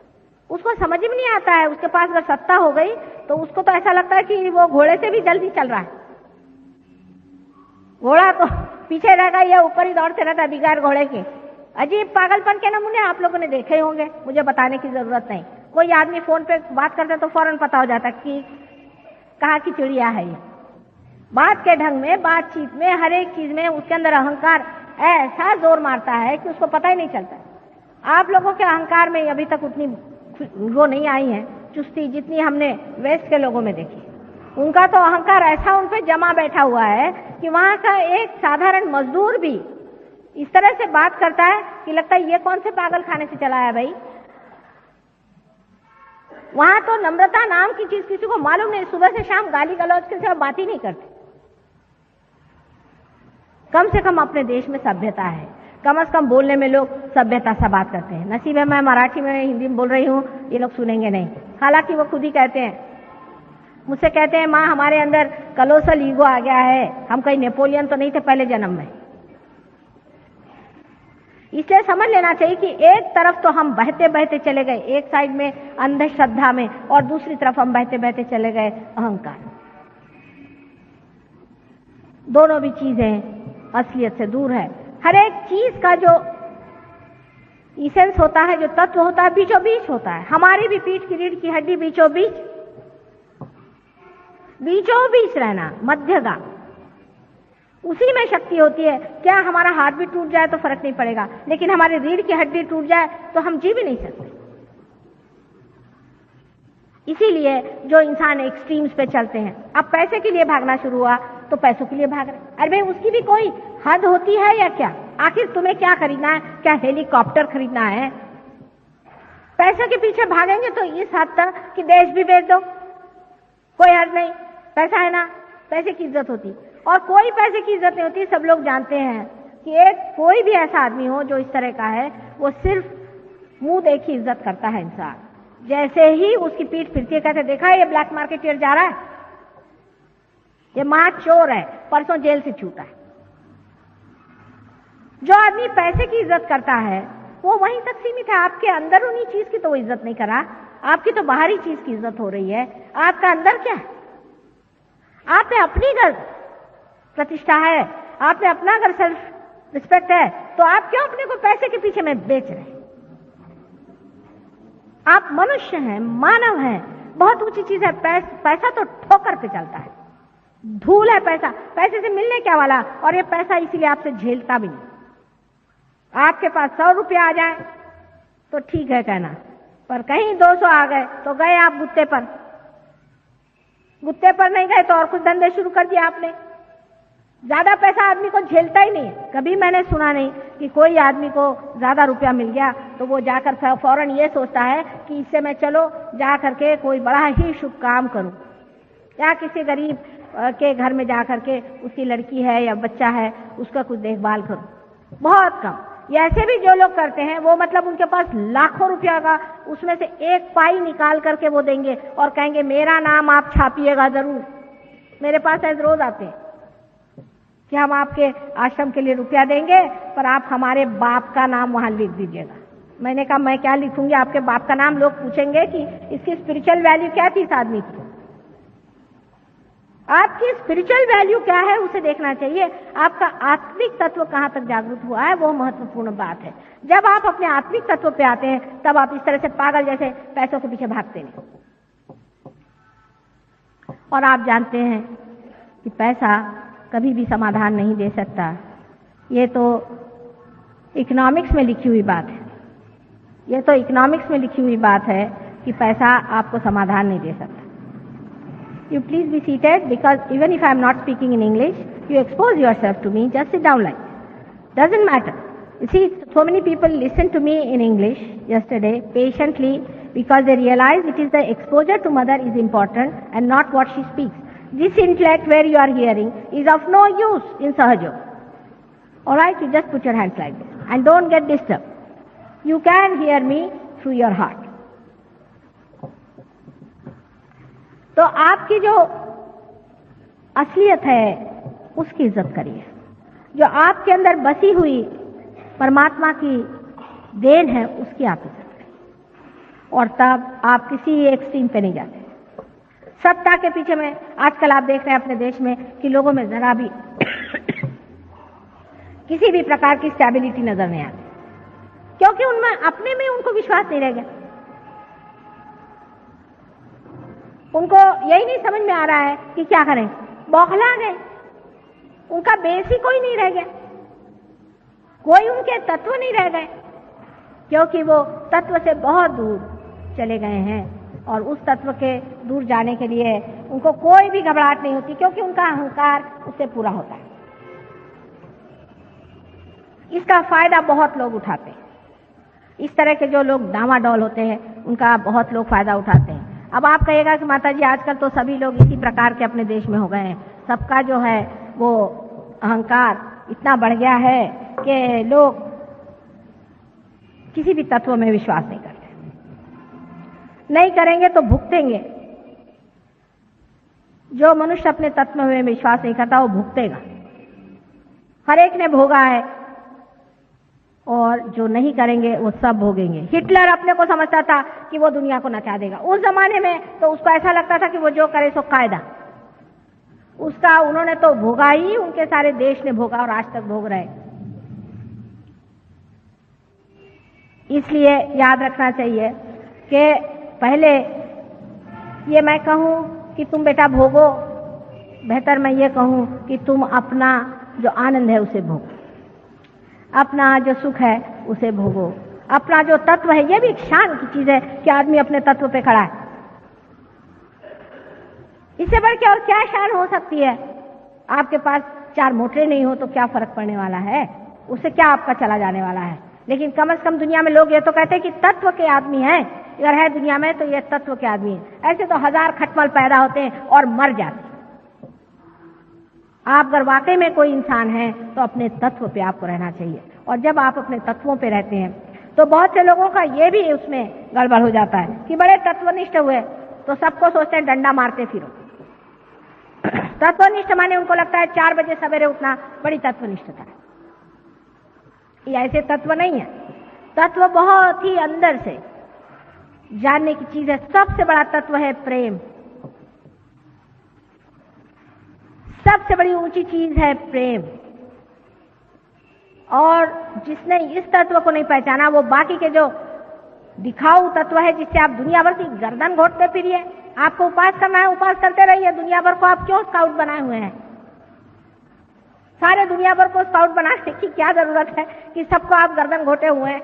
उसको समझ में नहीं आता है। उसके पास अगर सत्ता हो गई तो उसको तो ऐसा लगता है कि वो घोड़े से भी जल्दी चल रहा है। घोड़ा तो पीछे रहेगा, ये ऊपर ही दौड़ते रहता है बिगाड़ घोड़े के। अजीब पागलपन के नमूने आप लोगों ने देखे होंगे, मुझे बताने की जरूरत नहीं। कोई आदमी फोन पे बात करता तो फौरन पता हो जाता कि कहाँ की चिड़िया है ये। बात के ढंग में, बातचीत में, हर एक चीज में उसके अंदर अहंकार ऐसा जोर मारता है कि उसको पता ही नहीं चलता। आप लोगों के अहंकार में अभी तक उतनी वो नहीं आई है चुस्ती जितनी हमने वेस्ट के लोगों में देखी। उनका तो अहंकार ऐसा उन पे जमा बैठा हुआ है कि वहां का एक साधारण मजदूर भी इस तरह से बात करता है कि लगता है ये कौन से पागल खाने से चला है भाई। वहां तो नम्रता नाम की चीज किसी को मालूम नहीं। सुबह से शाम गाली गलौज के सिवा बात ही नहीं करते। कम से कम अपने देश में सभ्यता है, कम से कम बोलने में लोग सभ्यता से बात करते हैं। नसीब है मैं मराठी में हिंदी में बोल रही हूँ, ये लोग सुनेंगे नहीं। हालांकि वो खुद ही कहते हैं, मुझसे कहते हैं माँ हमारे अंदर कलोसल ईगो आ गया है, हम कहीं नेपोलियन तो नहीं थे पहले जन्म में। इसलिए समझ लेना चाहिए कि एक तरफ तो हम बहते बहते चले गए, एक साइड में अंधश्रद्धा में, और दूसरी तरफ हम बहते बहते चले गए अहंकार। दोनों भी चीजें असलियत से दूर है। हर एक चीज का जो इसेंस होता है, जो तत्व होता है, बीचों बीच होता है। हमारी भी पीठ की रीढ़ की हड्डी बीचों बीच रहना, मध्यगा, उसी में शक्ति होती है। क्या हमारा हाथ भी टूट जाए तो फर्क नहीं पड़ेगा, लेकिन हमारी रीढ़ की हड्डी टूट जाए तो हम जी भी नहीं सकते। इसीलिए जो इंसान एक्सट्रीम्स पे चलते हैं, अब पैसे के लिए भागना शुरू हुआ तो पैसों के लिए भाग रहे। अरे भाई उसकी भी कोई हद होती है या क्या? आखिर तुम्हें क्या खरीदना है? क्या हेलीकॉप्टर खरीदना है? पैसे के पीछे भागेंगे तो इस हद तक कि देश भी बेच दो, कोई हद नहीं। पैसा है ना, पैसे की इज्जत होती। और कोई पैसे की इज्जत नहीं होती। सब लोग जानते हैं कि एक कोई भी ऐसा आदमी हो जो इस तरह का है, वो सिर्फ मुंह देखी इज्जत करता है इंसान। जैसे ही उसकी पीठ फिरती है, कहते देखा ये ब्लैक मार्केटियर जा रहा है, ये महा चोर है, परसों जेल से छूटा है। जो आदमी पैसे की इज्जत करता है वो वहीं तक सीमित है। आपके अंदर उन्हीं चीज की तो वो इज्जत नहीं कर रहा, आपकी तो बाहरी चीज की इज्जत हो रही है। आपका अंदर क्या है? आप में अपनी घर प्रतिष्ठा है, आप में अपना अगर सेल्फ रिस्पेक्ट है, तो आप क्यों अपने को पैसे के पीछे में बेच रहे हैं? आप मनुष्य हैं, मानव हैं, बहुत ऊंची चीज है। पैसा तो ठोकर पे चलता है, धूल है पैसा। पैसे से मिलने क्या वाला? और ये पैसा इसीलिए आपसे झेलता भी नहीं। आपके पास 100 रुपया आ जाए तो ठीक है कहना, पर कहीं 200 आ गए तो गए आप गुत्ते पर। गुत्ते पर नहीं गए तो और कुछ धंधे शुरू कर दिया आपने। ज्यादा पैसा आदमी को झेलता ही नहीं है। कभी मैंने सुना नहीं कि कोई आदमी को ज्यादा रुपया मिल गया तो वो जाकर फौरन ये सोचता है कि इससे मैं चलो जा करके कोई बड़ा ही शुभ काम करूं, या किसी गरीब के घर में जा करके उसकी लड़की है या बच्चा है उसका कुछ देखभाल करूं। बहुत कम। ये ऐसे भी जो लोग करते हैं वो मतलब उनके पास लाखों रुपया का उसमें से एक पाई निकाल करके वो देंगे और कहेंगे मेरा नाम आप छापिएगा जरूर। मेरे पास ऐसे रोज आते हैं कि हम आपके आश्रम के लिए रुपया देंगे पर आप हमारे बाप का नाम वहां लिख दीजिएगा। मैंने कहा मैं क्या लिखूंगी आपके बाप का नाम? लोग पूछेंगे कि इसकी स्पिरिचुअल वैल्यू क्या थी इस आदमी की। आपकी स्पिरिचुअल वैल्यू क्या है उसे देखना चाहिए। आपका आत्मिक तत्व कहां तक जागृत हुआ है वो महत्वपूर्ण बात है। जब आप अपने आत्मिक तत्व पे आते हैं तब आप इस तरह से पागल जैसे पैसों के पीछे भागते नहीं। और आप जानते हैं कि पैसा कभी भी समाधान नहीं दे सकता। ये तो इकोनॉमिक्स में लिखी हुई बात है। ये तो इकोनॉमिक्स में लिखी हुई बात है कि पैसा आपको समाधान नहीं दे सकता। You please be seated because even if I am not speaking in English, you expose yourself to me. Just sit down like. Doesn't matter. You see, so many people listen to me in English yesterday patiently because they realize it is the exposure to mother is important and not what she speaks. This intellect where you are hearing is of no use in Sahaja. Alright, you just put your hands like this and don't get disturbed. You can hear me through your heart. तो आपकी जो असलियत है उसकी इज्जत करिए। जो आपके अंदर बसी हुई परमात्मा की देन है उसकी आप इज्जत करिए, और तब आप किसी एक्सट्रीम पे नहीं जाते। सत्ता के पीछे में आजकल आप देख रहे हैं अपने देश में कि लोगों में जरा भी किसी भी प्रकार की स्टेबिलिटी नजर नहीं आती, क्योंकि उनमें अपने में उनको विश्वास नहीं रह गया। उनको यही नहीं समझ में आ रहा है कि क्या करें, बौखला गए। उनका बेस ही कोई नहीं रह गया, कोई उनके तत्व नहीं रह गए, क्योंकि वो तत्व से बहुत दूर चले गए हैं। और उस तत्व के दूर जाने के लिए उनको कोई भी घबराहट नहीं होती, क्योंकि उनका अहंकार उससे पूरा होता है। इसका फायदा बहुत लोग उठाते हैं। इस तरह के जो लोग डामाडोल होते हैं उनका बहुत लोग फायदा उठाते हैं। अब आप कहिएगा कि माता जी आजकल तो सभी लोग इसी प्रकार के अपने देश में हो गए हैं, सबका जो है वो अहंकार इतना बढ़ गया है कि लोग किसी भी तत्व में विश्वास नहीं करते। नहीं करेंगे तो भुगतेंगे। जो मनुष्य अपने तत्व में विश्वास नहीं करता वो भुगतेगा। हर एक ने भोगा है, और जो नहीं करेंगे वो सब भोगेंगे। हिटलर अपने को समझता था कि वो दुनिया को नचा देगा। उस जमाने में तो उसको ऐसा लगता था कि वो जो करे सो कायदा। उसका उन्होंने तो भोगा ही, उनके सारे देश ने भोगा और आज तक भोग रहे। इसलिए याद रखना चाहिए कि पहले ये मैं कहूं कि तुम बेटा भोगो, बेहतर मैं ये कहूं कि तुम अपना जो आनंद है उसे भोगो, अपना जो सुख है उसे भोगो, अपना जो तत्व है। ये भी एक शान की चीज है कि आदमी अपने तत्व पे खड़ा है। इससे बढ़ के और क्या शान हो सकती है? आपके पास 4 मोटरें नहीं हो तो क्या फर्क पड़ने वाला है? उससे क्या आपका चला जाने वाला है? लेकिन कम से कम दुनिया में लोग ये तो कहते हैं कि तत्व के आदमी हैं। अगर है दुनिया में तो ये तत्व के आदमी हैं। ऐसे तो 1000 खटमल पैदा होते हैं और मर जाते हैं। आप अगर वाकई में कोई इंसान है तो अपने तत्व पे आपको रहना चाहिए। और जब आप अपने तत्वों पे रहते हैं तो बहुत से लोगों का ये भी उसमें गड़बड़ हो जाता है कि बड़े तत्वनिष्ठ हुए तो सबको सोचते हैं डंडा मारते फिरो। तत्वनिष्ठ माने उनको लगता है 4 बजे सवेरे उठना बड़ी तत्वनिष्ठता है। ये ऐसे तत्व नहीं है। तत्व बहुत ही अंदर से जानने की चीज है। सबसे बड़ा तत्व है प्रेम। सबसे बड़ी ऊंची चीज है प्रेम। और जिसने इस तत्व को नहीं पहचाना वो बाकी के जो दिखाऊ तत्व है जिससे आप दुनिया भर की गर्दन घोटते फिरिए। आपको उपास करना है, उपास करते रहिए। दुनिया भर को आप क्यों स्काउट बनाए हुए हैं? सारे दुनिया भर को स्काउट बनाने की क्या जरूरत है कि सबको आप गर्दन घोटे हुए हैं?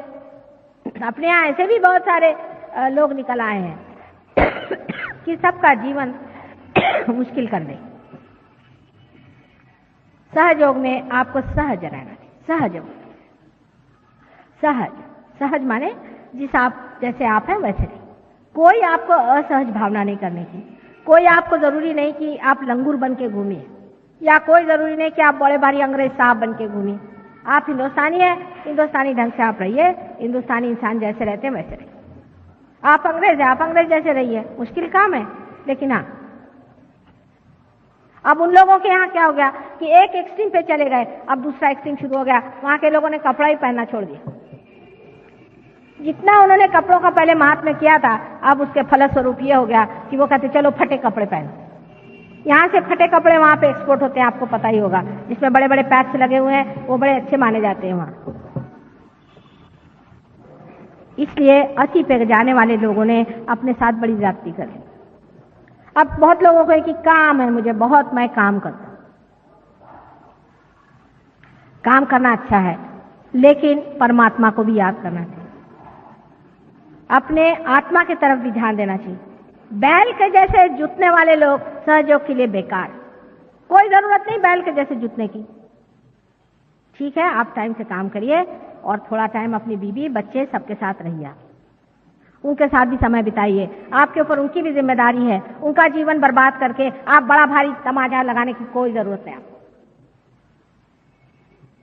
अपने यहाँ ऐसे भी बहुत सारे लोग निकल आए हैं कि सबका जीवन मुश्किल कर दे। सहयोग में आपको सहज रहना चाहिए। सहज सहज सहज माने जैसे आप हैं वैसे नहीं। कोई आपको असहज भावना नहीं करने की। कोई आपको जरूरी नहीं कि आप लंगूर बन के घूमिए, या कोई जरूरी नहीं कि आप बड़े भारी अंग्रेज साहब बन के घूमिए। आप हिंदुस्तानी हैं, हिंदुस्तानी ढंग से आप रहिए। हिंदुस्तानी इंसान जैसे रहते हैं वैसे रहिए। आप अंग्रेज हैं, आप अंग्रेज जैसे रहिए। मुश्किल काम है, लेकिन हाँ। अब उन लोगों के यहाँ क्या हो गया कि एक एक्सट्रीम पे चले गए, अब दूसरा एक्सट्रीम शुरू हो गया। वहां के लोगों ने कपड़ा ही पहनना छोड़ दिया। जितना उन्होंने कपड़ों का पहले महात्म्य किया था, अब उसके फलस्वरूप ये हो गया कि वो कहते चलो फटे कपड़े पहनो। यहाँ से फटे कपड़े वहां पे एक्सपोर्ट होते हैं, आपको पता ही होगा, जिसमें बड़े बड़े पैच लगे हुए हैं, वो बड़े अच्छे माने जाते हैं वहां। इसलिए अति पे जाने वाले लोगों ने अपने साथ बड़ी ज्यादती करी। अब बहुत लोगों को है कि काम है मुझे बहुत, मैं काम करता हूं। काम करना अच्छा है, लेकिन परमात्मा को भी याद करना चाहिए। अपने आत्मा की तरफ भी ध्यान देना चाहिए। बैल के जैसे जुतने वाले लोग सहयोग के लिए बेकार। कोई जरूरत नहीं बैल के जैसे जुतने की। ठीक है, आप टाइम से काम करिए और थोड़ा टाइम अपनी बीवी बच्चे सबके साथ रहिए। उनके साथ भी समय बिताइए। आपके ऊपर उनकी भी जिम्मेदारी है। उनका जीवन बर्बाद करके आप बड़ा भारी तमाचा लगाने की कोई जरूरत नहीं।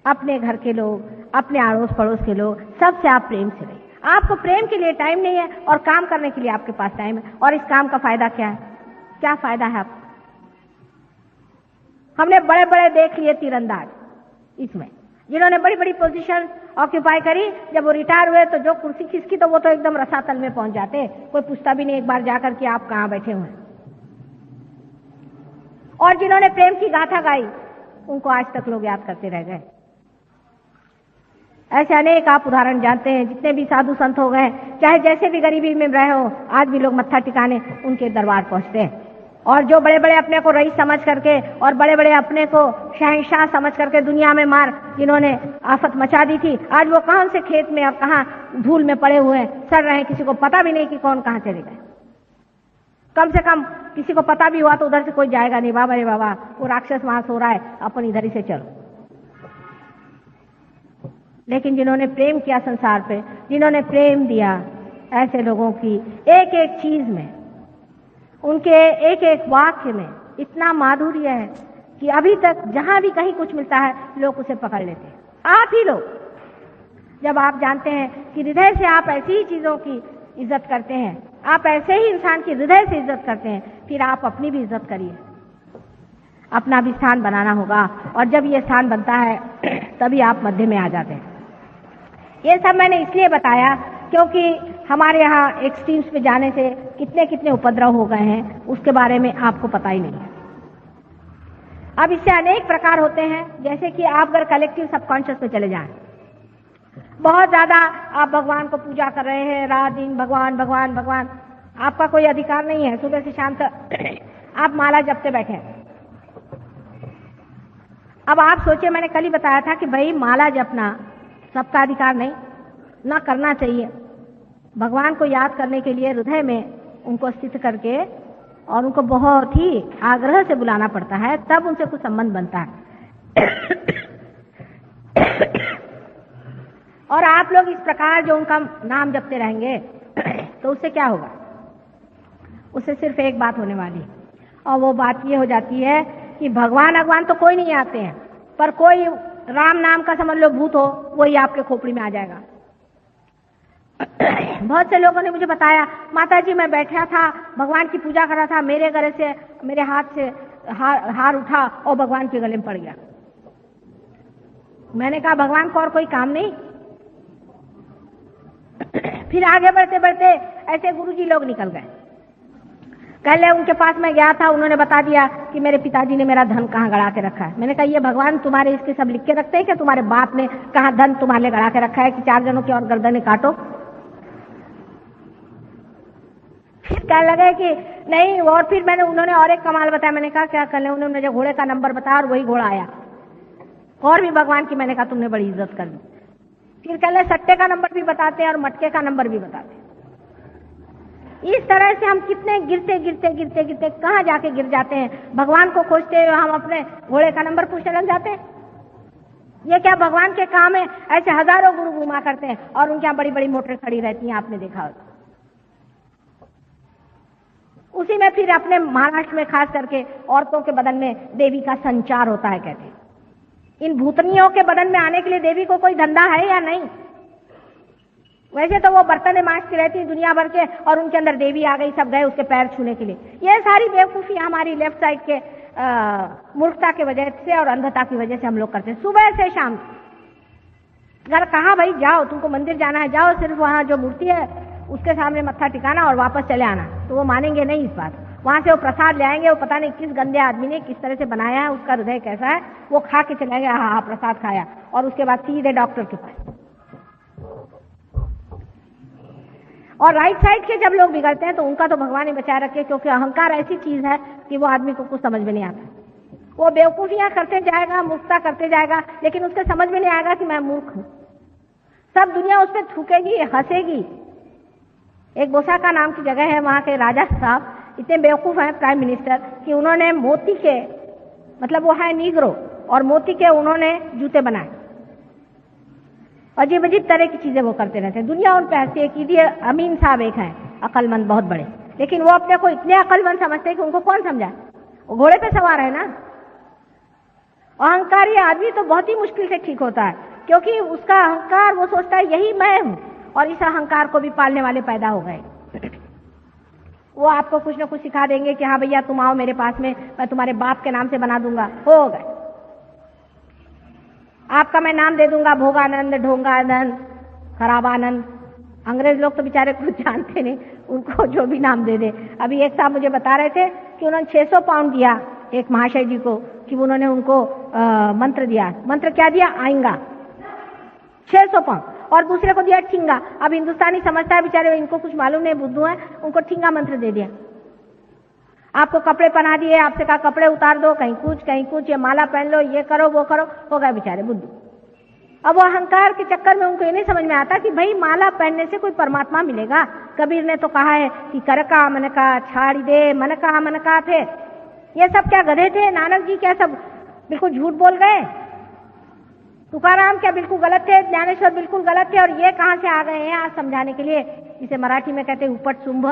अपने घर के लोग, अपने अड़ोस पड़ोस के लोग, सबसे आप प्रेम से रहिए। आपको प्रेम के लिए टाइम नहीं है और काम करने के लिए आपके पास टाइम है, और इस काम का फायदा क्या है? क्या फायदा है आपको? हमने बड़े बड़े देख लिए तीरंदाज इसमें, जिन्होंने बड़ी बड़ी पोजीशन ऑक्यूपाई करी। जब वो रिटायर हुए तो जो कुर्सी खिसकी तो वो तो एकदम रसातल में पहुंच जाते। कोई पूछता भी नहीं एक बार जाकर कि आप कहां बैठे हुए हैं। और जिन्होंने प्रेम की गाथा गाई उनको आज तक लोग याद करते रह गए। ऐसे अनेक आप उदाहरण जानते हैं। जितने भी साधु संत हो गए, चाहे जैसे भी गरीबी में रहे हो, आज भी लोग मत्था टिकाने उनके दरबार पहुंचते हैं। और जो बड़े बड़े अपने को रईस समझ करके और बड़े बड़े अपने को शहंशाह समझ करके दुनिया में मार जिन्होंने आफत मचा दी थी, आज वो कहां से खेत में और कहां धूल में पड़े हुए सड़ रहे हैं। किसी को पता भी नहीं कि कौन कहां चले गए। कम से कम किसी को पता भी हुआ तो उधर से कोई जाएगा नहीं। बाबा रे बाबा, वो राक्षस वहां सो रहा है, अपन इधर ही से चलो। लेकिन जिन्होंने प्रेम किया संसार पे, जिन्होंने प्रेम दिया, ऐसे लोगों की एक एक चीज में, उनके एक एक वाक्य में इतना माधुर्य है कि अभी तक जहां भी कहीं कुछ मिलता है लोग उसे पकड़ लेते हैं। आप ही लोग, जब आप जानते हैं कि हृदय से आप ऐसी ही चीजों की इज्जत करते हैं, आप ऐसे ही इंसान की हृदय से इज्जत करते हैं, फिर आप अपनी भी इज्जत करिए। अपना भी स्थान बनाना होगा, और जब ये स्थान बनता है तभी आप मध्य में आ जाते हैं। ये सब मैंने इसलिए बताया क्योंकि हमारे यहाँ एक्सट्रीम्स पे जाने से कितने कितने उपद्रव हो गए हैं उसके बारे में आपको पता ही नहीं है। अब इससे अनेक प्रकार होते हैं। जैसे कि आप अगर कलेक्टिव सबकॉन्शियस में चले जाएं, बहुत ज्यादा आप भगवान को पूजा कर रहे हैं, रात दिन भगवान भगवान भगवान, आपका कोई अधिकार नहीं है। सुबह से शाम तक आप माला जपते बैठे हैं। अब आप सोचिए, मैंने कल ही बताया था कि भाई माला जपना सबका अधिकार नहीं, ना करना चाहिए। भगवान को याद करने के लिए हृदय में उनको स्थित करके और उनको बहुत ही आग्रह से बुलाना पड़ता है, तब उनसे कुछ संबंध बनता है। और आप लोग इस प्रकार जो उनका नाम जपते रहेंगे तो उससे क्या होगा? उससे सिर्फ एक बात होने वाली है, और वो बात ये हो जाती है कि भगवान तो कोई नहीं आते हैं, पर कोई राम नाम का समझ लो भूत हो, वही आपके खोपड़ी में आ जाएगा। बहुत से लोगों ने मुझे बताया, माता जी मैं बैठा था, भगवान की पूजा कर रहा था, मेरे गले से, मेरे हाथ से हार उठा और भगवान के गले में पड़ गया। मैंने कहा भगवान को और कोई काम नहीं। फिर आगे बढ़ते बढ़ते ऐसे गुरुजी लोग निकल गए। कल उनके पास मैं गया था, उन्होंने बता दिया कि मेरे पिताजी ने मेरा धन कहाँ गड़ा के रखा है। मैंने कहा ये भगवान तुम्हारे इसके सब लिख के रखते हैं क्या? तुम्हारे बाप ने कहाँ धन तुम्हारे लिए गड़ा के रखा है कि 4 जनों की और गर्दनें काटो? फिर कहने लगे कि नहीं। और फिर उन्होंने और एक कमाल बताया। मैंने कहा क्या कर ले? उन्होंने मुझे घोड़े का नंबर बताया और वही घोड़ा आया, और भी भगवान की। मैंने कहा तुमने बड़ी इज्जत कर दी। फिर कह ले सट्टे का नंबर भी बताते हैं और मटके का नंबर भी बताते हैं। इस तरह से हम कितने गिरते गिरते गिरते गिरते कहाँ जाके गिर जाते हैं। भगवान को खोजते हुए हम अपने घोड़े का नंबर पूछने लग जाते हैं। ये क्या भगवान के काम है? ऐसे हजारों गुरु घुमा करते हैं और उनके यहाँ बड़ी बड़ी मोटरें खड़ी रहती हैं, आपने देखा हो। उसी में फिर अपने महाराष्ट्र में खास करके औरतों के बदन में देवी का संचार होता है, कहते हैं। इन भूतनियों के बदन में आने के लिए देवी को कोई धंधा है या नहीं? वैसे तो वो बर्तन मांजती रहती दुनिया भर के, और उनके अंदर देवी आ गई, सब गए उसके पैर छूने के लिए। ये सारी बेवकूफी हमारी लेफ्ट साइड के मूर्खता की वजह से और अंधता की वजह से हम लोग करते हैं। सुबह से शाम अगर कहा भाई जाओ, तुमको मंदिर जाना है, जाओ, सिर्फ वहां जो मूर्ति है उसके सामने मत्था टिकाना और वापस चले आना, तो वो मानेंगे नहीं इस बात। वहां से वो प्रसाद ले आएंगे, वो पता नहीं किस गंदे आदमी ने किस तरह से बनाया है, उसका हृदय कैसा है, वो खा के चले गए, हाँ प्रसाद खाया, और उसके बाद सीधे डॉक्टर के पास। और राइट साइड के जब लोग बिगड़ते हैं तो उनका तो भगवान ही बचाए रखे, क्योंकि अहंकार ऐसी चीज है कि वो आदमी को कुछ समझ में नहीं आता। वो बेवकूफियां करते जाएगा, मूर्खता करते जाएगा, लेकिन उसके समझ में नहीं आएगा कि मैं मूर्ख हूं। सब दुनिया उस पर थूकेगी, हंसेगी। एक बोसाका नाम की जगह है, वहां के राजा साहब इतने बेवकूफ हैं, प्राइम मिनिस्टर, कि उन्होंने मोती के, मतलब वो है नीग्रो, और मोती के उन्होंने जूते बनाए। अजीब अजीब तरह की चीजें वो करते रहते हैं। दुनिया उन पे हंसती है कि ये अमीन साहब एक हैं अकलमंद, बहुत बड़े, लेकिन वो अपने को इतने अकलमंद समझते हैं कि उनको कौन समझाए। वो घोड़े पे सवार है ना। अहंकारी आदमी तो बहुत ही मुश्किल से ठीक होता है, क्योंकि उसका अहंकार, वो सोचता है यही मैं हूं, और इस अहंकार को भी पालने वाले पैदा हो गए। वो आपको कुछ न कुछ सिखा देंगे कि हाँ भैया तुम आओ मेरे पास में, मैं तुम्हारे बाप के नाम से बना दूंगा, हो गए। आपका मैं नाम दे दूंगा, भोगानंद, ढोंगानंद, खराबानंद। अंग्रेज लोग तो बेचारे कुछ जानते नहीं, उनको जो भी नाम दे दे। अभी एक साहब मुझे बता रहे थे कि उन्होंने 600 पाउंड दिया एक महाशय जी को, कि उन्होंने उनको मंत्र दिया। मंत्र क्या दिया? आएगा, 600 पाउंड। और दूसरे को दिया ठिंगा। अब हिंदुस्तानी समझता है बेचारे, इनको कुछ मालूम नहीं, बुद्धू है, उनको ठिंगा मंत्र दे दिया। आपको कपड़े पहना दिए, आपसे कहा कपड़े उतार दो, कहीं कुछ, ये माला पहन लो, ये करो वो करो, हो गए बेचारे बुद्धू। अब वो अहंकार के चक्कर में उनको ये नहीं समझ में आता कि भाई माला पहनने से कोई परमात्मा मिलेगा। कबीर ने तो कहा है कि कर का मन का छाड़ी दे, मन का थे। ये सब क्या गधे थे? नानक जी क्या सब बिल्कुल झूठ बोल गए? तुकाराम क्या बिल्कुल गलत थे? ज्ञानेश्वर बिल्कुल गलत थे? और ये कहां से आ गए हैं आज समझाने के लिए? इसे मराठी में कहते हैं उपट शुंभ।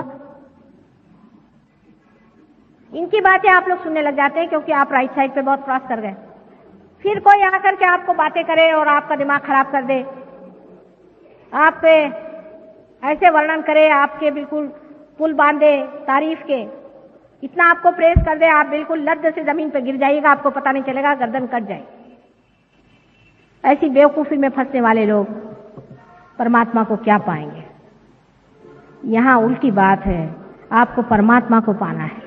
इनकी बातें आप लोग सुनने लग जाते हैं, क्योंकि आप राइट साइड पे बहुत क्रॉस कर गए। फिर कोई आकर के आपको बातें करे और आपका दिमाग खराब कर दे, आप पे ऐसे वर्णन करे, आपके बिल्कुल पुल बांधे तारीफ के, इतना आपको प्रेस कर दे, आप बिल्कुल लद्द से जमीन पे गिर जाइएगा, आपको पता नहीं चलेगा, गर्दन कट जाए। ऐसी बेवकूफी में फंसने वाले लोग परमात्मा को क्या पाएंगे? यहां उल्टी बात है, आपको परमात्मा को पाना है।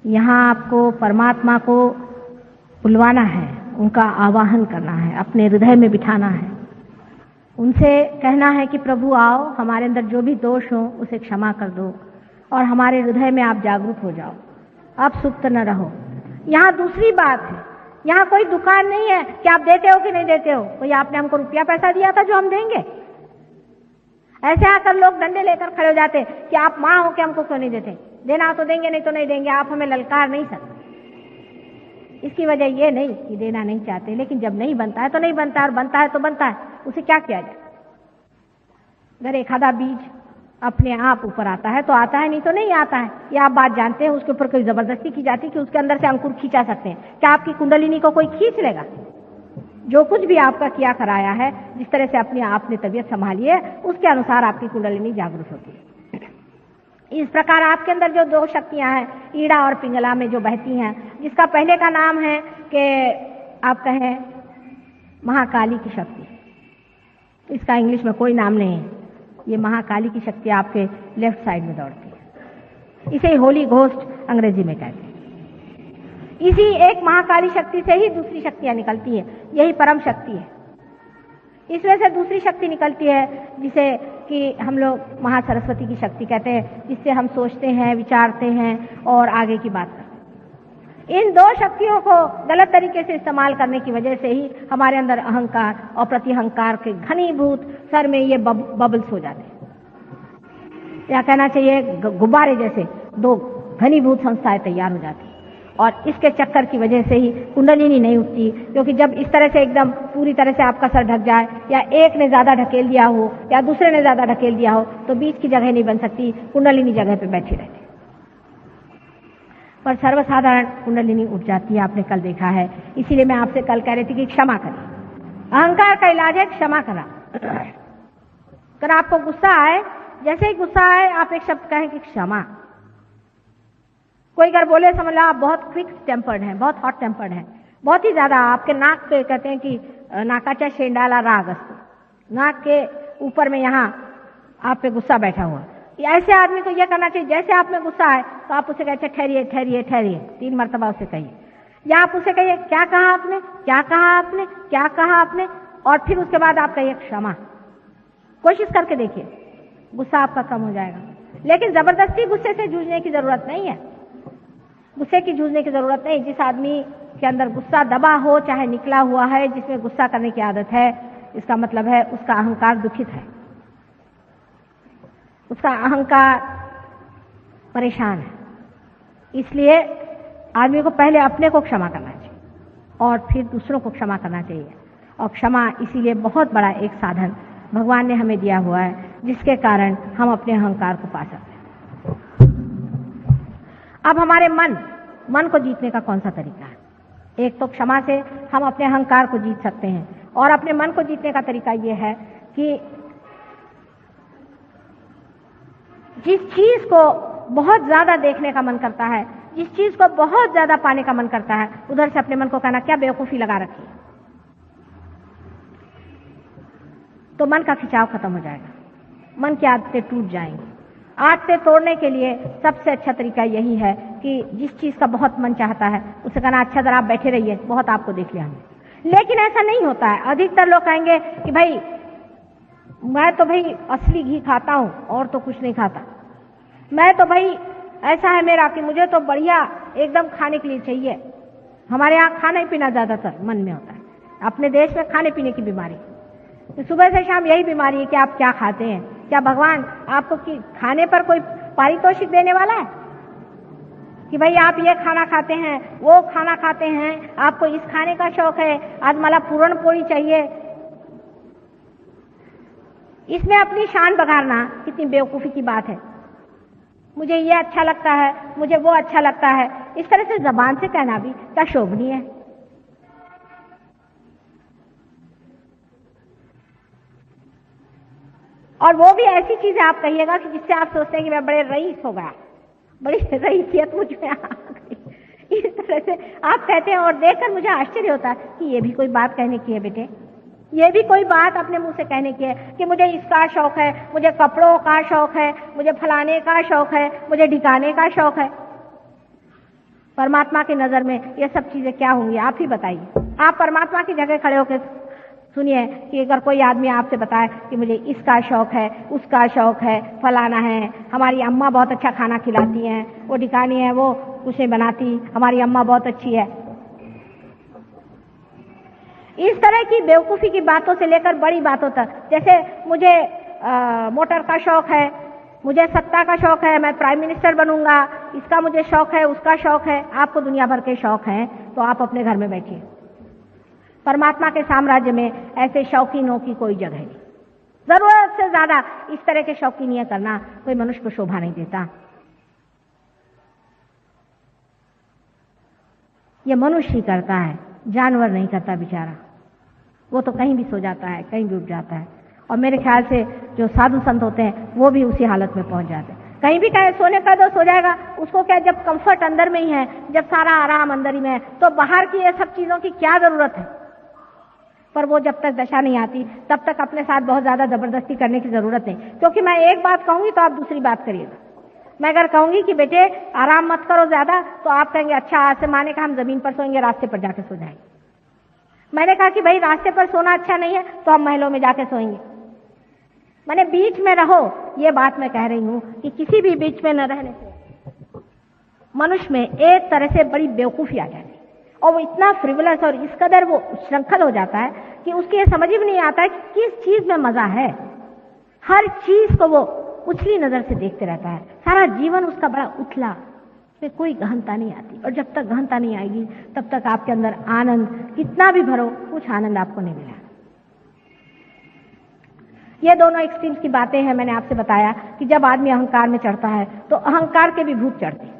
यहां आपको परमात्मा को बुलवाना है, उनका आवाहन करना है, अपने हृदय में बिठाना है, उनसे कहना है कि प्रभु आओ, हमारे अंदर जो भी दोष हो उसे क्षमा कर दो, और हमारे हृदय में आप जागरूक हो जाओ, आप सुप्त न रहो। यहाँ दूसरी बात है, यहाँ कोई दुकान नहीं है कि आप देते हो कि नहीं देते हो। कोई आपने हमको रुपया पैसा दिया था जो हम देंगे? ऐसे आकर लोग डंडे लेकर खड़े हो जाते कि आप माँ हो के हमको क्यों नहीं देते? देना तो देंगे, नहीं तो नहीं देंगे, आप हमें ललकार नहीं सकते। इसकी वजह ये नहीं कि देना नहीं चाहते, लेकिन जब नहीं बनता है तो नहीं बनता, और बनता है तो बनता है, उसे क्या किया जाए? अगर एक आधा बीज अपने आप ऊपर आता है तो आता है, नहीं तो नहीं आता है। ये आप बात जानते हैं। उसके ऊपर कोई जबरदस्ती की जाती है कि उसके अंदर से अंकुर खींचा सकते हैं। क्या आपकी कुंडलिनी को कोई खींच लेगा? जो कुछ भी आपका किया कराया है, जिस तरह से अपने आपने तबीयत संभाली है, उसके अनुसार आपकी कुंडलिनी जागृत होती है। इस प्रकार आपके अंदर जो दो शक्तियां हैं, ईड़ा और पिंगला में जो बहती हैं, जिसका पहले का नाम है कि आप कहें महाकाली की शक्ति, इसका इंग्लिश में कोई नाम नहीं है। ये महाकाली की शक्ति आपके लेफ्ट साइड में दौड़ती है। इसे होली घोस्ट अंग्रेजी में कहते हैं। इसी एक महाकाली शक्ति से ही दूसरी शक्तियां निकलती हैं। यही परम शक्ति है। इसमें से दूसरी शक्ति निकलती है जिसे कि हम लोग महासरस्वती की शक्ति कहते हैं, जिससे हम सोचते हैं, विचारते हैं और आगे की बात करते हैं। इन दो शक्तियों को गलत तरीके से इस्तेमाल करने की वजह से ही हमारे अंदर अहंकार और प्रतिअहंकार के घनीभूत सर में ये बबल्स हो जाते हैं, या कहना चाहिए गुब्बारे जैसे दो घनीभूत संस्थाएं तैयार हो जाती हैं। और इसके चक्कर की वजह से ही कुंडलिनी नहीं उठती, क्योंकि जब इस तरह से एकदम पूरी तरह से आपका सर ढक जाए, या एक ने ज्यादा ढकेल दिया हो या दूसरे ने ज्यादा ढकेल दिया हो, तो बीच की जगह नहीं बन सकती, कुंडलिनी जगह पे बैठी रहती। पर सर्वसाधारण कुंडलिनी उठ जाती है, आपने कल देखा है। इसीलिए मैं आपसे कल कह रही थी कि क्षमा करें। अहंकार का इलाज है क्षमा करना। अगर आपको गुस्सा आए, जैसे ही गुस्सा आए आप एक शब्द कहें कि क्षमा। कोई अगर बोले समझ लो आप बहुत क्विक टेम्पर्ड हैं, बहुत हॉट टेम्पर्ड हैं, बहुत ही ज्यादा, आपके नाक पे कहते हैं कि नाकाचा शेंडाला राग अस्तु, नाक के ऊपर में यहाँ आप पे गुस्सा बैठा हुआ। ऐसे आदमी को यह करना चाहिए, जैसे आप में गुस्सा आए तो आप उसे कहते ठहरिए ठहरिए ठहरिए, 3 मरतबा उसे कहिए, या आप उसे कहिए क्या कहा आपने, क्या कहा आपने, क्या कहा आपने, और फिर उसके बाद आप कहिए क्षमा। कोशिश करके देखिए, गुस्सा आपका कम हो जाएगा। लेकिन जबरदस्ती गुस्से से जूझने की जरूरत नहीं है। गुस्से की जूझने की जरूरत नहीं। जिस आदमी के अंदर गुस्सा दबा हो, चाहे निकला हुआ है, जिसमें गुस्सा करने की आदत है, इसका मतलब है उसका अहंकार दुखित है, उसका अहंकार परेशान है। इसलिए आदमी को पहले अपने को क्षमा करना चाहिए और फिर दूसरों को क्षमा करना चाहिए। और क्षमा इसीलिए बहुत बड़ा एक साधन भगवान ने हमें दिया हुआ है, जिसके कारण हम अपने अहंकार को पा सकते हैं। अब हमारे मन को जीतने का कौन सा तरीका है? एक तो क्षमा से हम अपने अहंकार को जीत सकते हैं, और अपने मन को जीतने का तरीका यह है कि जिस चीज को बहुत ज्यादा देखने का मन करता है, जिस चीज को बहुत ज्यादा पाने का मन करता है, उधर से अपने मन को कहना क्या बेवकूफी लगा रखी है, तो मन का खिंचाव खत्म हो जाएगा, मन की आदतें टूट जाएंगी। आदतें तोड़ने के लिए सबसे अच्छा तरीका यही है कि जिस चीज का बहुत मन चाहता है उसे कहना अच्छा जरा आप बैठे रहिए, बहुत आपको देख लिया हमने। लेकिन ऐसा नहीं होता है। अधिकतर लोग कहेंगे कि भाई मैं तो भाई असली घी खाता हूं और तो कुछ नहीं खाता, मैं तो भाई ऐसा है मेरा कि मुझे तो बढ़िया एकदम खाने के लिए चाहिए। हमारे यहाँ खाना पीना ज्यादातर मन में होता है। अपने देश में खाने पीने की बीमारी, तो सुबह से शाम यही बीमारी है कि आप क्या खाते हैं। क्या भगवान आपको खाने पर कोई पारितोषिक देने वाला है कि भाई आप ये खाना खाते हैं, वो खाना खाते हैं, आपको इस खाने का शौक है, आज मला पूरण पोड़ी चाहिए। इसमें अपनी शान बघारना कितनी बेवकूफी की बात है। मुझे ये अच्छा लगता है, मुझे वो अच्छा लगता है, इस तरह से जबान से कहना भी क्या शोभनीय है। और वो भी ऐसी चीजें आप कहिएगा कि जिससे आप सोचते हैं कि मैं बड़े रईस हो गया, बड़ी रईसियत मुझ में आ गई, इस तरह से आप कहते हैं। और देखकर मुझे आश्चर्य होता है कि ये भी कोई बात कहने की है बेटे, ये भी कोई बात अपने मुंह से कहने की है कि मुझे इसका शौक है, मुझे कपड़ों का शौक है, मुझे फलाने का शौक है, मुझे ढिकाने का शौक है। परमात्मा की नजर में ये सब चीजें क्या होंगी आप ही बताइए। आप परमात्मा की जगह खड़े होकर सुनिए कि अगर कोई आदमी आपसे बताए कि मुझे इसका शौक है, उसका शौक है, फलाना है, हमारी अम्मा बहुत अच्छा खाना खिलाती हैं, वो ढिकानी है, वो कुछ नहीं बनाती, हमारी अम्मा बहुत अच्छी है। इस तरह की बेवकूफी की बातों से लेकर बड़ी बातों तक, जैसे मुझे मोटर का शौक है, मुझे सत्ता का शौक है, मैं प्राइम मिनिस्टर बनूंगा, इसका मुझे शौक है, उसका शौक है। आपको दुनिया भर के शौक हैं तो आप अपने घर में बैठिए। परमात्मा के साम्राज्य में ऐसे शौकीनों की कोई जगह नहीं। जरूरत से ज्यादा इस तरह के शौकीनियां करना कोई मनुष्य को शोभा नहीं देता। ये मनुष्य ही करता है, जानवर नहीं करता बेचारा। वो तो कहीं भी सो जाता है, कहीं भी उठ जाता है। और मेरे ख्याल से जो साधु संत होते हैं वो भी उसी हालत में पहुंच जाते हैं। कहीं भी कहे सोने का तो सो जाएगा, उसको क्या, जब कंफर्ट अंदर में ही है, जब सारा आराम अंदर ही में है, तो बाहर की ये सब चीजों की क्या जरूरत है। पर वो जब तक दशा नहीं आती तब तक अपने साथ बहुत ज्यादा जबरदस्ती करने की जरूरत नहीं। क्योंकि मैं एक बात कहूंगी तो आप दूसरी बात करिएगा। मैं अगर कहूंगी कि बेटे आराम मत करो ज्यादा, तो आप कहेंगे अच्छा आज से माने का हम जमीन पर सोएंगे, रास्ते पर जाके सो जाएंगे। मैंने कहा कि भाई रास्ते पर सोना अच्छा नहीं है तो हम महलों में जाके सोएंगे। मैंने बीच में रहो, ये बात मैं कह रही हूं कि किसी भी बीच में न रहने से मनुष्य में एक तरह से बड़ी बेवकूफी आ जाती है और वो इतना फ्रिवलस और इस कदर वो श्रृंखल हो जाता है कि उसकी ये समझ भी नहीं आता है कि किस चीज में मजा है। हर चीज को वो उछली नजर से देखते रहता है, सारा जीवन उसका बड़ा उथला, उसमें कोई गहनता नहीं आती। और जब तक गहनता नहीं आएगी तब तक आपके अंदर आनंद कितना भी भरो, कुछ आनंद आपको नहीं मिला। ये दोनों एक्सट्रीम्स की बातें हैं। मैंने आपसे बताया कि जब आदमी अहंकार में चढ़ता है तो अहंकार के भी भूत चढ़ते हैं।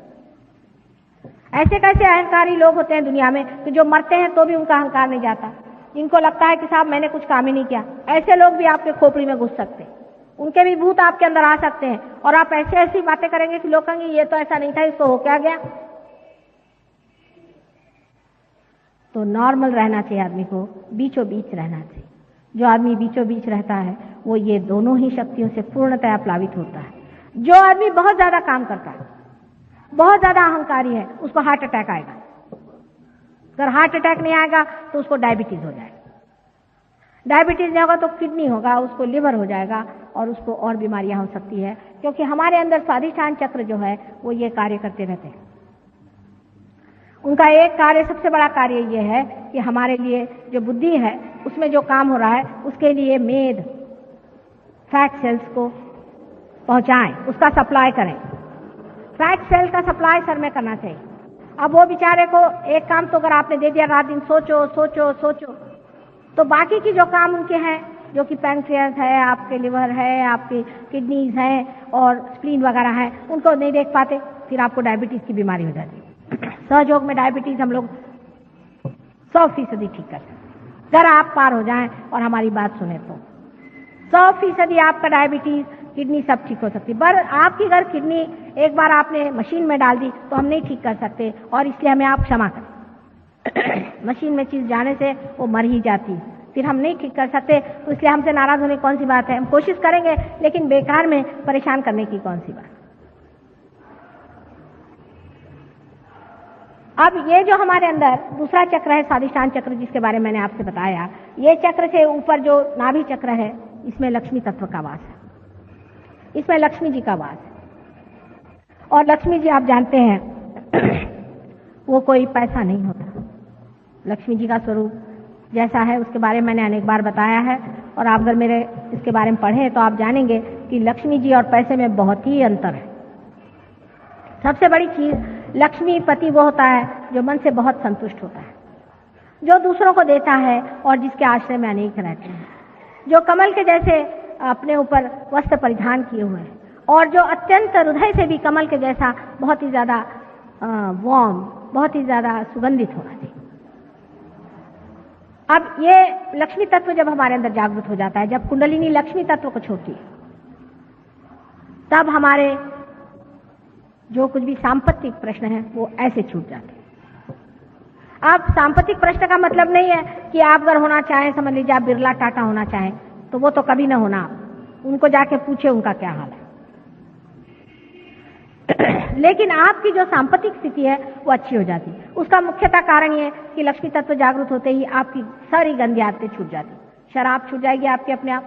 ऐसे कैसे अहंकारी लोग होते हैं दुनिया में कि जो मरते हैं तो भी उनका अहंकार नहीं जाता, जिनको लगता है कि साहब मैंने कुछ काम ही नहीं किया। ऐसे लोग भी आपके खोपड़ी में घुस सकते हैं, उनके भी भूत आपके अंदर आ सकते हैं और आप ऐसे ऐसी बातें करेंगे कि लोग कहेंगे ये तो ऐसा नहीं था, इसको हो क्या गया। तो नॉर्मल रहना चाहिए आदमी को, बीचों बीच रहना चाहिए। जो आदमी बीचों बीच रहता है वो ये दोनों ही शक्तियों से पूर्णतः प्लावित होता है। जो आदमी बहुत ज्यादा काम करता है, बहुत ज्यादा अहंकारी है, उसको हार्ट अटैक आएगा। अगर हार्ट अटैक नहीं आएगा तो उसको डायबिटीज हो जाएगा, डायबिटीज नहीं होगा तो किडनी होगा, उसको लिवर हो जाएगा और उसको और बीमारियां हो सकती है। क्योंकि हमारे अंदर स्वाधिष्ठान चक्र जो है वो ये कार्य करते रहते हैं। उनका एक कार्य, सबसे बड़ा कार्य ये है कि हमारे लिए जो बुद्धि है उसमें जो काम हो रहा है उसके लिए मेद फैट सेल्स को पहुंचाएं, उसका सप्लाई करें। फैट सेल का सप्लाई सर में करना चाहिए। अब वो बेचारे को एक काम तो अगर आपने दे दिया, रात दिन सोचो सोचो सोचो, तो बाकी की जो काम उनके हैं, जो कि पैंक्रियास है, आपके लिवर है, आपकी किडनीज हैं और स्प्लीन वगैरह है, उनको नहीं देख पाते, फिर आपको डायबिटीज की बीमारी हो जाती है। सहयोग में डायबिटीज हम लोग 100% ठीक कर सकते, अगर आप पार हो जाएं और हमारी बात सुने तो 100% आपका डायबिटीज, किडनी सब ठीक हो सकती है। पर आपकी अगर किडनी एक बार आपने मशीन में डाल दी तो हम नहीं ठीक कर सकते और इसलिए हमें आप क्षमा करें। मशीन में चीज जाने से वो मर ही जाती है, फिर हम नहीं ठीक कर सकते, तो इसलिए हमसे नाराज होने कौन सी बात है। हम कोशिश करेंगे लेकिन बेकार में परेशान करने की कौन सी बात। अब ये जो हमारे अंदर दूसरा चक्र है स्वाधिष्ठान चक्र, जिसके बारे में मैंने आपसे बताया, ये चक्र से ऊपर जो नाभि चक्र है इसमें लक्ष्मी तत्व का वास है, इसमें लक्ष्मी जी का वास है। और लक्ष्मी जी आप जानते हैं वो कोई पैसा नहीं होता। लक्ष्मी जी का स्वरूप जैसा है उसके बारे में मैंने अनेक बार बताया है और आप अगर मेरे इसके बारे में पढ़ें तो आप जानेंगे कि लक्ष्मी जी और पैसे में बहुत ही अंतर है। सबसे बड़ी चीज, लक्ष्मीपति वो होता है जो मन से बहुत संतुष्ट होता है, जो दूसरों को देता है और जिसके आश्रय में अनेक रहते हैं, जो कमल के जैसे अपने ऊपर वस्त्र परिधान किए हुए हैं और जो अत्यंत हृदय से भी कमल के जैसा बहुत ही ज्यादा वार्म, बहुत ही ज्यादा सुगंधित होना चाहिए। अब ये लक्ष्मी तत्व जब हमारे अंदर जागृत हो जाता है, जब कुंडलिनी लक्ष्मी तत्व को छोड़ती है, तब हमारे जो कुछ भी सांपत्तिक प्रश्न है वो ऐसे छूट जाते हैं। अब सांपत्तिक प्रश्न का मतलब नहीं है कि आप अगर होना चाहें, समझ लीजिए आप बिरला टाटा होना चाहें, तो वो तो कभी ना होना। उनको जाके पूछे उनका क्या हाल है। लेकिन आपकी जो सांपत्तिक स्थिति है वो अच्छी हो जाती है। उसका मुख्यतः कारण ये कि लक्ष्मी तत्व जागृत होते ही आपकी सारी गंदी आदतें छूट जाती। शराब छूट जाएगी आपके अपने आप,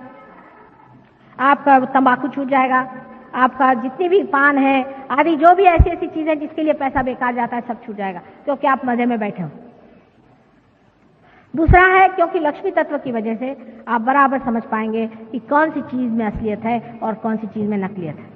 आपका तंबाकू छूट जाएगा, आपका जितनी भी पान है आदि जो भी ऐसी ऐसी चीजें जिसके लिए पैसा बेकार जाता है सब छूट जाएगा, क्योंकि आप मजे में बैठे हो। दूसरा है क्योंकि लक्ष्मी तत्व की वजह से आप बराबर समझ पाएंगे कि कौन सी चीज में असलियत है और कौन सी चीज में नकलियत है।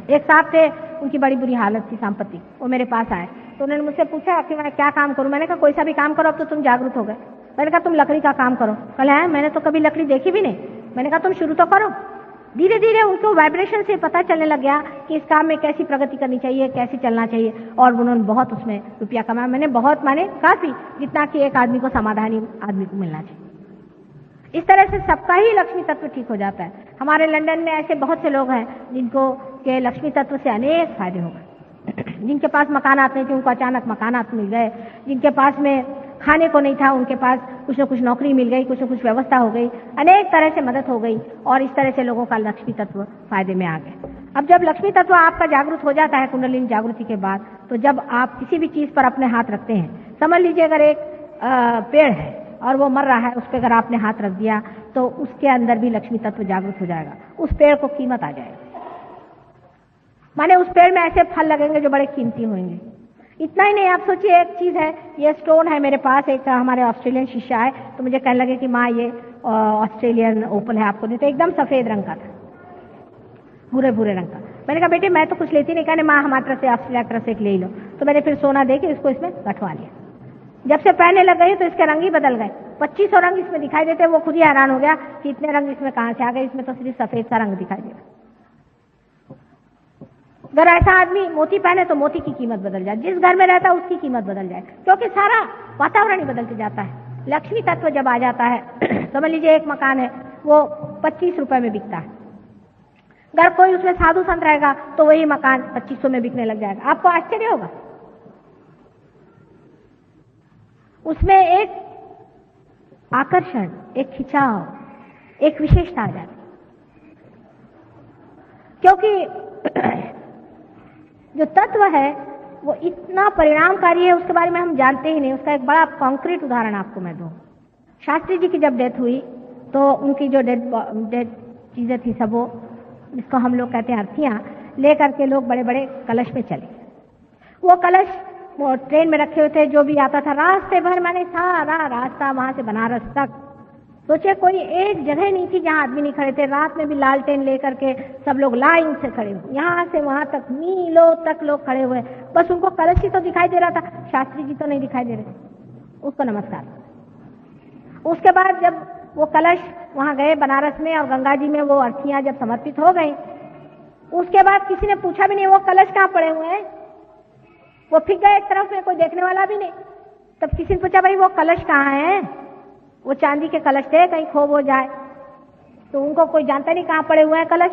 एक साहब थे, उनकी बड़ी बुरी हालत थी सांपत्तिक, वो मेरे पास आए तो उन्होंने मुझसे पूछा कि मैं क्या काम करूं। मैंने कहा कोई सा भी काम करो, अब तो तुम जागरूक हो गए। मैंने कहा तुम लकड़ी का काम करो। कल है मैंने तो कभी लकड़ी देखी भी नहीं। मैंने कहा तुम शुरू तो करो। धीरे धीरे उनको वाइब्रेशन से पता चलने लग गया कि इस काम में कैसी प्रगति करनी चाहिए, कैसे चलना चाहिए, और उन्होंने बहुत उसमें रुपया कमाया। मैंने बहुत माने काफी, जितना कि एक आदमी को समाधानी आदमी को मिलना चाहिए। इस तरह से सबका ही लक्ष्मी तत्व ठीक हो जाता है। हमारे लंदन में ऐसे बहुत से लोग हैं जिनको के लक्ष्मी तत्व से अनेक फायदे हो गए। जिनके पास मकानात नहीं थे उनको अचानक मकानात मिल गए, जिनके पास में खाने को नहीं था उनके पास कुछ न कुछ नौकरी मिल गई, कुछ न कुछ व्यवस्था हो गई, अनेक तरह से मदद हो गई, और इस तरह से लोगों का लक्ष्मी तत्व फायदे में आ गए। अब जब लक्ष्मी तत्व आपका जागृत हो जाता है कुंडलिनी जागृति के बाद, तो जब आप किसी भी चीज पर अपने हाथ रखते हैं, समझ लीजिए अगर एक पेड़ है और वो मर रहा है, उस पर अगर आपने हाथ रख दिया तो उसके अंदर भी लक्ष्मी तत्व जागृत हो जाएगा, उस पेड़ को कीमत आ जाएगी। माने उस पेड़ में ऐसे फल लगेंगे जो बड़े कीमती होंगे। इतना ही नहीं, आप सोचिए एक चीज है, ये स्टोन है मेरे पास, एक हमारे ऑस्ट्रेलियन शिष्य है तो मुझे कहने लगे कि माँ ये ऑस्ट्रेलियन ओपल है आपको देते, एकदम सफेद रंग का था, भूरे भूरे रंग का। मैंने कहा बेटे मैं तो कुछ लेती नहीं, कहने माँ हमारी तरफ से ऑस्ट्रेलिया की तरफ से एक ले लो। तो मैंने फिर सोना दे के इसको इसमें गठवा लिया। जब से पहनने लग गई तो इसके रंग ही बदल गए, 2500 रंग इसमें दिखाई देते। वो खुद ही हैरान हो गया कि इतने रंग इसमें कहां से आ गए, इसमें तो सिर्फ सफेद सा रंग दिखाई दे रहा। अगर ऐसा आदमी मोती पहने तो मोती की कीमत बदल जाए, जिस घर में रहता है उसकी कीमत बदल जाए, क्योंकि सारा वातावरण ही बदलते जाता है। लक्ष्मी तत्व जब आ जाता है, समझ लीजिए एक मकान है वो 25 रुपए में बिकता है, अगर कोई उसमें साधु संत रहेगा तो वही मकान 2500 में बिकने लग जाएगा। आपको आश्चर्य होगा, उसमें एक आकर्षण, एक खिंचाव, एक विशेषता आ जाती, क्योंकि जो तत्व है वो इतना परिणामकारी है, उसके बारे में हम जानते ही नहीं। उसका एक बड़ा कॉन्क्रीट उदाहरण आपको मैं दूं। शास्त्री जी की जब डेथ हुई तो उनकी जो डेड चीजें थी सब, वो जिसको हम लोग कहते हैं अर्थियां, लेकर के लोग बड़े बड़े कलश में चले। वो कलश वो ट्रेन में रखे हुए थे, जो भी आता था रास्ते भर, मैंने सारा रास्ता वहां से बनारस तक, सोचे कोई एक जगह नहीं थी जहां आदमी नहीं खड़े थे। रात में भी लालटेन लेकर के सब लोग लाइन से खड़े हुए, यहां से वहां तक मीलों तक लोग खड़े हुए, बस उनको कलश ही तो दिखाई दे रहा था, शास्त्री जी तो नहीं दिखाई दे रहे। उसको नमस्कार। उसके बाद जब वो कलश वहां गए बनारस में और गंगा जी में वो अर्थियां जब समर्पित हो गई, उसके बाद किसी ने पूछा भी नहीं वो कलश कहां पड़े हुए हैं, वो फिर गए एक तरफ में, कोई देखने वाला भी नहीं। तब किसी ने पूछा भाई वो कलश कहाँ है, वो चांदी के कलश थे, कहीं खो हो जाए, तो उनको कोई जानता नहीं कहाँ पड़े हुए हैं कलश,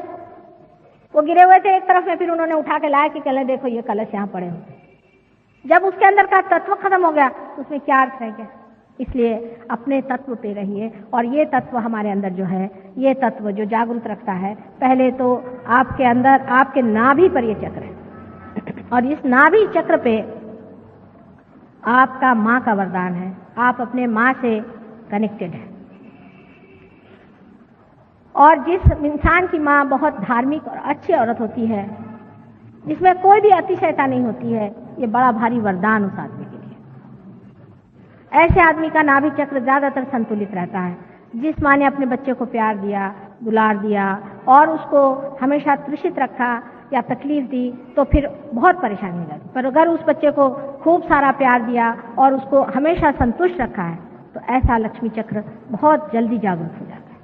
वो गिरे हुए थे एक तरफ में। फिर उन्होंने उठा के लाया कि कहले देखो ये कलश यहाँ पड़े हुए। जब उसके अंदर का तत्व खत्म हो गया तो उसमें क्या अर्थ रह गया। इसलिए अपने तत्व पे रहिए, और ये तत्व हमारे अंदर जो है, ये तत्व जो जागरूक रखता है, पहले तो आपके अंदर आपके नाभि पर ये चक्र है, और इस नाभि चक्र पे आपका माँ का वरदान है, आप अपने माँ से कनेक्टेड है। और जिस इंसान की माँ बहुत धार्मिक और अच्छी औरत होती है, जिसमें कोई भी अतिशयता नहीं होती है, ये बड़ा भारी वरदान उस आदमी के लिए। ऐसे आदमी का नाभि चक्र ज्यादातर संतुलित रहता है। जिस माँ ने अपने बच्चे को प्यार दिया, दुलार दिया और उसको हमेशा तृषित रखा या तकलीफ दी, तो फिर बहुत परेशानी हो जाती। पर अगर उस बच्चे को खूब सारा प्यार दिया और उसको हमेशा संतुष्ट रखा है, तो ऐसा लक्ष्मी चक्र बहुत जल्दी जागरूक हो जाता है।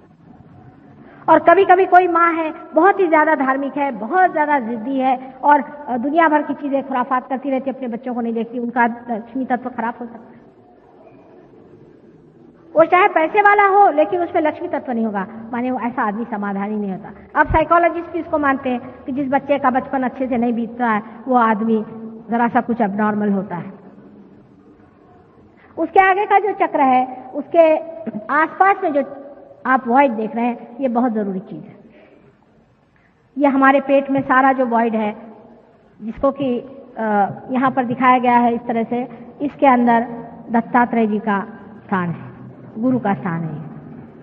और कभी कभी कोई माँ है बहुत ही ज्यादा धार्मिक है, बहुत ज्यादा जिद्दी है और दुनिया भर की चीजें खुराफात करती रहती, अपने बच्चों को नहीं देखती, उनका लक्ष्मी तत्व खराब हो सकता है। वो चाहे पैसे वाला हो लेकिन उसमें लक्ष्मी तत्व नहीं होगा, माने वो ऐसा आदमी समाधान ही नहीं होता। अब साइकोलॉजिस्ट भी इसको मानते हैं कि जिस बच्चे का बचपन अच्छे से नहीं बीतता है, वो आदमी जरा सा कुछ अबनॉर्मल होता है। उसके आगे का जो चक्र है, उसके आसपास में जो आप वॉइड देख रहे हैं, ये बहुत जरूरी चीज है। ये हमारे पेट में सारा जो वॉइड है, जिसको कि यहाँ पर दिखाया गया है इस तरह से, इसके अंदर दत्तात्रेय जी का स्थान है, गुरु का स्थान है।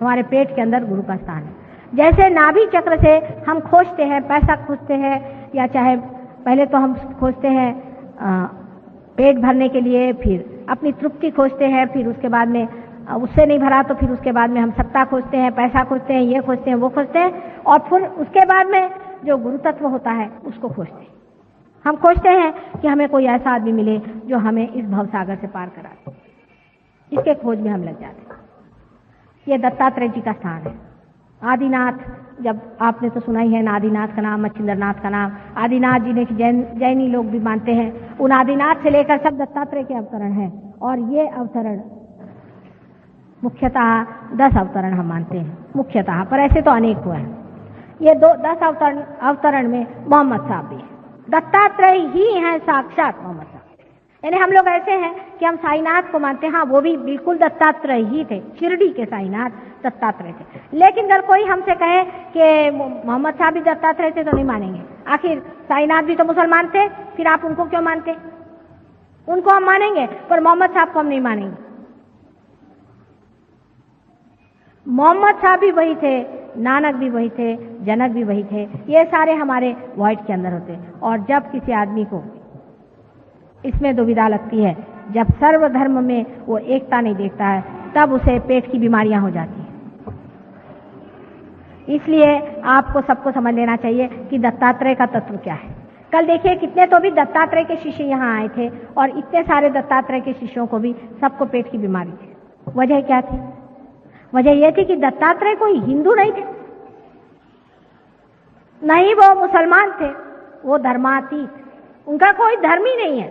हमारे पेट के अंदर गुरु का स्थान है। जैसे नाभि चक्र से हम खोजते हैं, पैसा खोजते हैं, या चाहे पहले तो हम खोजते हैं पेट भरने के लिए, फिर अपनी तृप्ति खोजते हैं, फिर उसके बाद में उससे नहीं भरा तो फिर उसके बाद में हम सत्ता खोजते हैं, पैसा खोजते हैं, ये खोजते हैं, वो खोजते हैं, और फिर उसके बाद में जो गुरु तत्व होता है उसको खोजते हैं। हम खोजते हैं कि हमें कोई ऐसा आदमी मिले जो हमें इस भवसागर से पार करा दे। इसके खोज में हम लग जाते हैं। ये दत्तात्रेय जी का स्थान है। आदिनाथ, जब आपने तो सुना ही है ना आदिनाथ का नाम, मच्छिंद्रनाथ का नाम, आदिनाथ जिन्हें कि जैनी लोग भी मानते हैं, उन आदिनाथ से लेकर सब दत्तात्रेय के अवतरण हैं। और ये अवतरण मुख्यतः 10 अवतरण हम मानते हैं मुख्यतः, पर ऐसे तो अनेक हुए हैं। ये 10 अवतरण में मोहम्मद साहब भी है। दत्तात्रेय ही हैं साक्षात मोहम्मद साहब। यानी हम लोग ऐसे हैं कि हम साईनाथ को मानते हैं, हाँ वो भी बिल्कुल दत्तात्रेय ही थे, शिरडी के साईनाथ दत्तात्रेय थे। लेकिन अगर कोई हमसे कहे कि मोहम्मद साहब भी दत्तात्रेय थे तो नहीं मानेंगे। आखिर साईनाथ भी तो मुसलमान थे, फिर आप उनको क्यों मानते? उनको हम मानेंगे पर मोहम्मद साहब को हम नहीं मानेंगे। मोहम्मद साहब भी वही थे, नानक भी वही थे, जनक भी वही थे, ये सारे हमारे वॉइड के अंदर होते। और जब किसी आदमी को इसमें दुविधा लगती है, जब सर्वधर्म में वो एकता नहीं देखता है, तब उसे पेट की बीमारियां हो जाती हैं। इसलिए आपको सबको समझ लेना चाहिए कि दत्तात्रेय का तत्व क्या है। कल देखिए कितने तो भी दत्तात्रेय के शिष्य यहाँ आए थे और इतने सारे दत्तात्रेय के शिष्यों को भी सबको पेट की बीमारी थी। वजह क्या थी? वजह यह थी कि दत्तात्रेय कोई हिंदू नहीं थे, नहीं वो मुसलमान थे, वो धर्मातीत, उनका कोई धर्म ही नहीं है,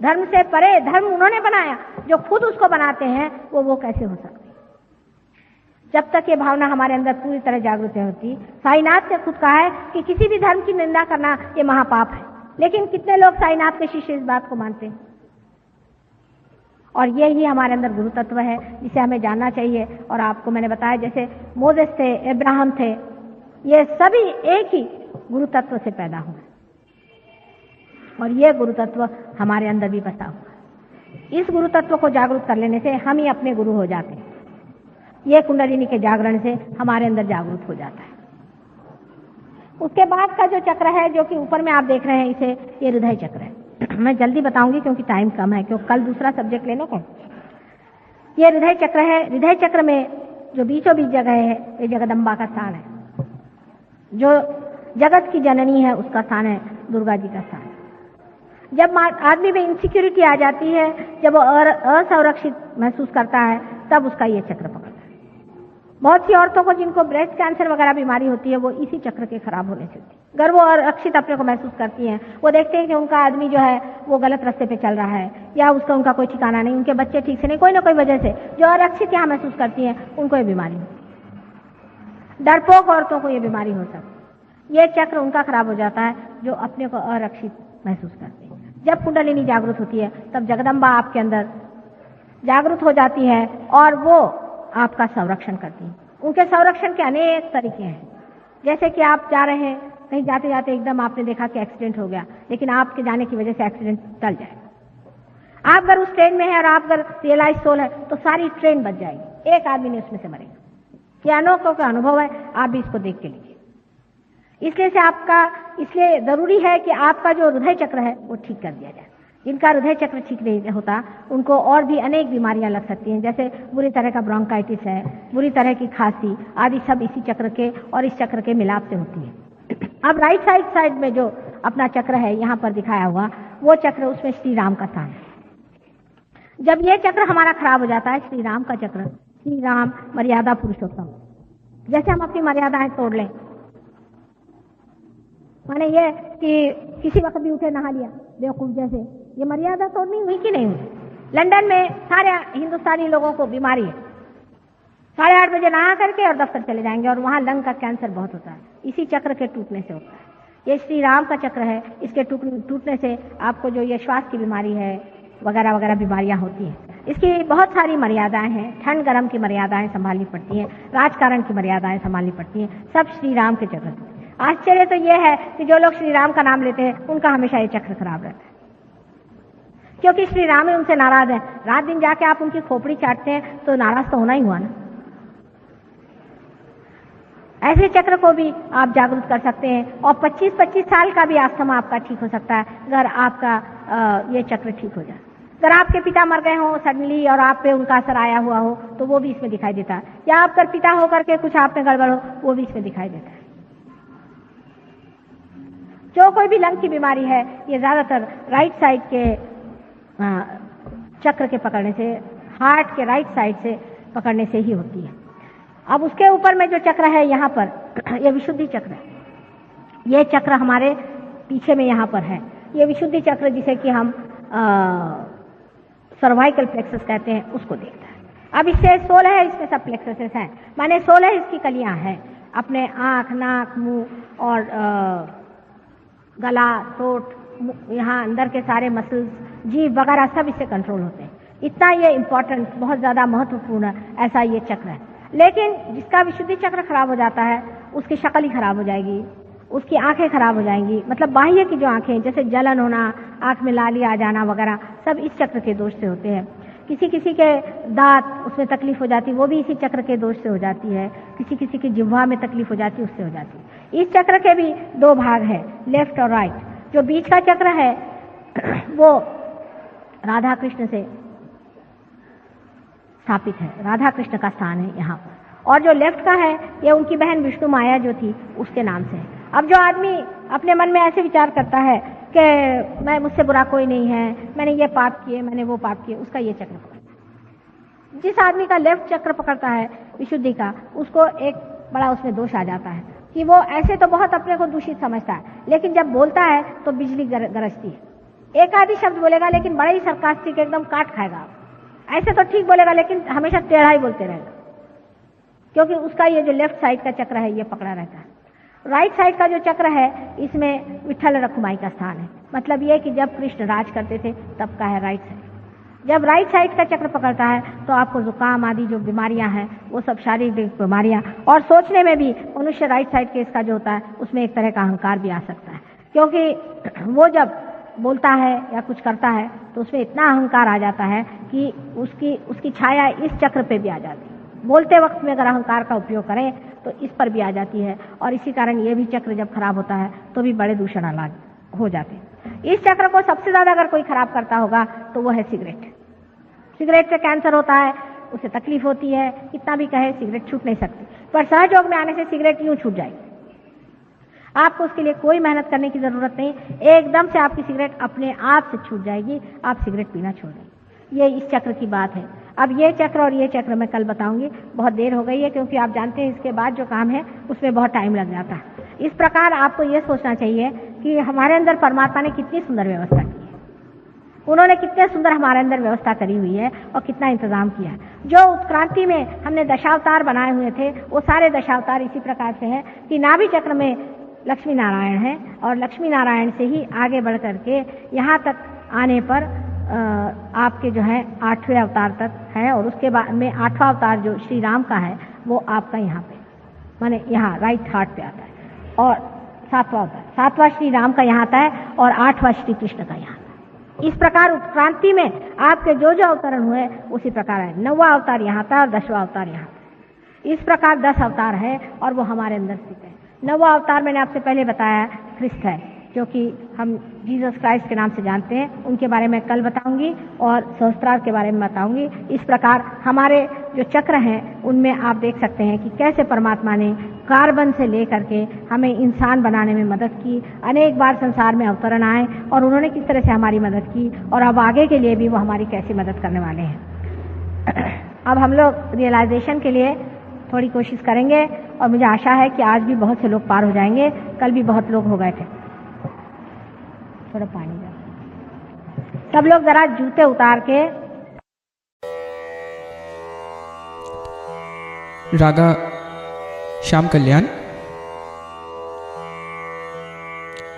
धर्म से परे धर्म उन्होंने बनाया। जो खुद उसको बनाते हैं वो कैसे हो सकते? जब तक ये भावना हमारे अंदर पूरी तरह जागृत नहीं होती। साईनाथ ने खुद कहा है कि किसी भी धर्म की निंदा करना ये महापाप है, लेकिन कितने लोग साईनाथ के शिष्य इस बात को मानते हैं। और ये ही हमारे अंदर गुरु तत्व है जिसे हमें जानना चाहिए। और आपको मैंने बताया जैसे मोसेस थे, अब्राहम थे, ये सभी एक ही गुरु तत्व से पैदा हुए और ये गुरु तत्व हमारे अंदर भी बसा हुआ है। इस गुरु तत्व को जागरूक कर लेने से हम ही अपने गुरु हो जाते हैं। ये कुंडलिनी के जागरण से हमारे अंदर जागरूक हो जाता है। उसके बाद का जो चक्र है, जो कि ऊपर में आप देख रहे हैं, इसे ये हृदय चक्र है। मैं जल्दी बताऊंगी क्योंकि टाइम कम है, क्योंकि कल दूसरा सब्जेक्ट लेने को। ये हृदय चक्र है। हृदय चक्र में जो बीचों बीच जगह है, ये जगदम्बा का स्थान है। जो जगत की जननी है उसका स्थान है, दुर्गा जी का स्थान है। जब आदमी में इनसिक्योरिटी आ जाती है, जब वो असुरक्षित महसूस करता है, तब उसका ये चक्र पकड़ता है। बहुत सी औरतों को जिनको ब्रेस्ट कैंसर वगैरह बीमारी होती है, वो इसी चक्र के खराब होने से होती है। अगर वो अरक्षित अपने को महसूस करती हैं, वो देखते हैं कि उनका आदमी जो है वो गलत रास्ते पे चल रहा है या उनका कोई ठिकाना नहीं, उनके बच्चे ठीक से नहीं, कोई ना कोई वजह से जो अरक्षित यहाँ महसूस करती हैं, उनको ये बीमारी होती है। डरपोक औरतों को ये बीमारी हो सकती है। ये चक्र उनका खराब हो जाता है जो अपने को अरक्षित महसूस करते हैं। जब कुंडलिनी जागृत होती है, तब जगदम्बा आपके अंदर जागृत हो जाती है और वो आपका संरक्षण करती है। उनके संरक्षण के अनेक तरीके हैं। जैसे कि आप जा रहे हैं, कहीं जाते जाते एकदम आपने देखा कि एक्सीडेंट हो गया, लेकिन आपके जाने की वजह से एक्सीडेंट टल जाएगा। आप अगर उस ट्रेन में है और आप अगर रियलाइज सोल है, तो सारी ट्रेन बच जाएगी, एक आदमी नहीं उसमें से मरेगा। ये अनोखा का अनुभव है, आप भी इसको देख के लीजिए। इसलिए जरूरी है कि आपका जो हृदय चक्र है वो ठीक कर दिया जाए। जिनका हृदय चक्र ठीक नहीं होता, उनको और भी अनेक बीमारियां लग सकती हैं, जैसे बुरी तरह का ब्रोंकाइटिस है, बुरी तरह की खांसी आदि, सब इसी चक्र के और इस चक्र के मिलाप से होती है। अब राइट साइड में जो अपना चक्र है यहाँ पर दिखाया हुआ, वो चक्र, उसमें श्री राम का स्थान है। जब ये चक्र हमारा खराब हो जाता है, श्री राम का चक्र, श्री राम मर्यादा पुरुषोत्तम, जैसे हम अपनी मर्यादाएं तोड़ लें, माने ये कि किसी वक्त भी उठे नहा लिया बेवकूफ जैसे, ये मर्यादा तोड़नी हुई कि नहीं हुई? लंदन में सारे हिंदुस्तानी लोगों को बीमारी है, 8:30 बजे नहा करके और दफ्तर चले जाएंगे और वहां लंग का कैंसर बहुत होता है, इसी चक्र के टूटने से होता है। ये श्री राम का चक्र है, इसके टूटने से आपको जो ये श्वास की बीमारी है वगैरह वगैरह बीमारियां होती हैं। इसकी बहुत सारी मर्यादाएं हैं, ठंड गर्म की मर्यादाएं संभालनी पड़ती हैं, राजकारण की मर्यादाएं संभालनी पड़ती हैं, सब श्री राम के चक्र से। आश्चर्य तो यह है कि जो लोग श्री राम का नाम लेते हैं उनका हमेशा ये चक्र खराब रहता है, क्योंकि श्री राम ही उनसे नाराज है। रात दिन जाके आप उनकी खोपड़ी चाटते हैं तो नाराज तो होना ही हुआ ना। ऐसे चक्र को भी आप जागरूक कर सकते हैं और 25-25 साल का भी आस्थमा आपका ठीक हो सकता है अगर आपका ये चक्र ठीक हो जाए। अगर आपके पिता मर गए हों सडनली और आप पे उनका असर आया हुआ हो तो वो भी इसमें दिखाई देता है, या आपका पिता होकर के कुछ आप में गड़बड़ हो वो भी इसमें दिखाई देता है। जो कोई भी लंग की बीमारी है, ये ज्यादातर राइट साइड के चक्र के पकड़ने से, हार्ट के राइट साइड से पकड़ने से ही होती है। अब उसके ऊपर में जो चक्र है यहाँ पर, ये विशुद्धि चक्र है। ये चक्र हमारे पीछे में यहाँ पर है, ये विशुद्धि चक्र जिसे कि हम सर्वाइकल प्लेक्सस कहते हैं, उसको देखता है। अब इससे 16 है, इसमें सब प्लेक्ससेस हैं, माने 16 इसकी कलियां हैं। अपने आँख, नाक, मुंह और गला, थ्रोट, यहाँ अंदर के सारे मसल्स, जीभ वगैरह सब इससे कंट्रोल होते हैं। इतना ये इम्पोर्टेंट, बहुत ज़्यादा महत्वपूर्ण ऐसा ये चक्र है। लेकिन जिसका विशुद्धि चक्र खराब हो जाता है उसकी शक्ल ही खराब हो जाएगी, उसकी आंखें खराब हो जाएंगी। मतलब बाह्य की जो आंखें, जैसे जलन होना, आंख में लाली आ जाना वगैरह, सब इस चक्र के दोष से होते हैं। किसी किसी के दांत, उसमें तकलीफ हो जाती है, वो भी इसी चक्र के दोष से हो जाती है। किसी किसी की जिह्वा में तकलीफ हो जाती है, उससे हो जाती है। इस चक्र के भी 2 भाग है, लेफ्ट और राइट। जो बीच का चक्र है वो राधा कृष्ण से स्थापित है, राधा कृष्ण का स्थान है यहाँ पर। और जो लेफ्ट का है ये उनकी बहन विष्णु माया जो थी उसके नाम से है। अब जो आदमी अपने मन में ऐसे विचार करता है कि मैं, मुझसे बुरा कोई नहीं है, मैंने ये पाप किए, मैंने वो पाप किए, उसका ये चक्र पकड़ता है। जिस आदमी का लेफ्ट चक्र पकड़ता है विशुद्धि का, उसको एक बड़ा उसमें दोष आ जाता है कि वो ऐसे तो बहुत अपने को दूषित समझता है, लेकिन जब बोलता है तो बिजली गरजती है। एक आधी शब्द बोलेगा लेकिन बड़ा ही सरकास्टिक, एकदम काट खाएगा। ऐसे तो ठीक बोलेगा लेकिन हमेशा टेढ़ा ही बोलते रहेगा, क्योंकि उसका ये जो लेफ्ट साइड का चक्र है ये पकड़ा रहता है। राइट साइड का जो चक्र है इसमें विठल रखुमाई का स्थान है। मतलब ये कि जब कृष्ण राज करते थे तब का है राइट साइड। जब राइट साइड का चक्र पकड़ता है तो आपको जुकाम आदि जो बीमारियां हैं वो सब शारीरिक बीमारियां, और सोचने में भी मनुष्य राइट साइड के इसका जो होता है उसमें एक तरह का अहंकार भी आ सकता है, क्योंकि वो जब बोलता है या कुछ करता है तो उसमें इतना अहंकार आ जाता है कि उसकी छाया इस चक्र पे भी आ जाती है। बोलते वक्त में अगर अहंकार का उपयोग करें तो इस पर भी आ जाती है, और इसी कारण ये भी चक्र जब खराब होता है तो भी बड़े दूषण अलग हो जाते हैं। इस चक्र को सबसे ज्यादा अगर कोई खराब करता होगा तो वो है सिगरेट। सिगरेट से कैंसर होता है, उसे तकलीफ होती है, कितना भी कहे सिगरेट छूट नहीं सकती, पर सहयोग में आने से सिगरेट यूं छूट जाएगी। आपको उसके लिए कोई मेहनत करने की जरूरत नहीं, एकदम से आपकी सिगरेट अपने आप से छूट जाएगी, आप सिगरेट पीना छोड़ देंगे। ये इस चक्र की बात है। अब ये चक्र और ये चक्र मैं कल बताऊंगी, बहुत देर हो गई है क्योंकि आप जानते हैं इसके बाद जो काम है उसमें बहुत टाइम लग जाता है। इस प्रकार आपको ये सोचना चाहिए कि हमारे अंदर परमात्मा ने कितनी सुंदर व्यवस्था की है, उन्होंने कितने सुंदर हमारे अंदर व्यवस्था करी हुई है और कितना इंतजाम किया है। जो उत्क्रांति में हमने दशावतार बनाए हुए थे वो सारे दशावतार इसी प्रकार से है कि नाभि चक्र में लक्ष्मी नारायण है, और लक्ष्मी नारायण से ही आगे बढ़ करके यहाँ तक आने पर आपके जो है 8वें अवतार तक है, और उसके बाद में 8वां अवतार जो श्री राम का है वो आपका यहाँ पे माने यहाँ राइट हार्ट पे आता है, और 7वां अवतार 7वां श्री राम का यहाँ आता है, और 8वां श्री कृष्ण का यहाँ आता है। इस प्रकार उत्क्रांति में आपके जो जो अवतरण हुए उसी प्रकार है। 9वां अवतार यहाँ था और 10वां अवतार यहाँ था। इस प्रकार 10 अवतार है और वो हमारे अंदर स्थित है। 9वां अवतार मैंने आपसे पहले बताया ख्रिस्त है, जो कि हम जीसस क्राइस्ट के नाम से जानते हैं, उनके बारे में कल बताऊंगी, और सहस्त्रार के बारे में बताऊंगी। इस प्रकार हमारे जो चक्र हैं उनमें आप देख सकते हैं कि कैसे परमात्मा ने कार्बन से लेकर के हमें इंसान बनाने में मदद की। अनेक बार संसार में अवतरण आए और उन्होंने किस तरह से हमारी मदद की, और अब आगे के लिए भी वो हमारी कैसी मदद करने वाले हैं। अब हम लोग रियलाइजेशन के लिए थोड़ी कोशिश करेंगे, और मुझे आशा है कि आज भी बहुत से लोग पार हो जाएंगे। कल भी बहुत लोग हो गए थे। थोड़ा पानी दो। सब लोग जरा जूते उतार के रागा श्याम कल्याण.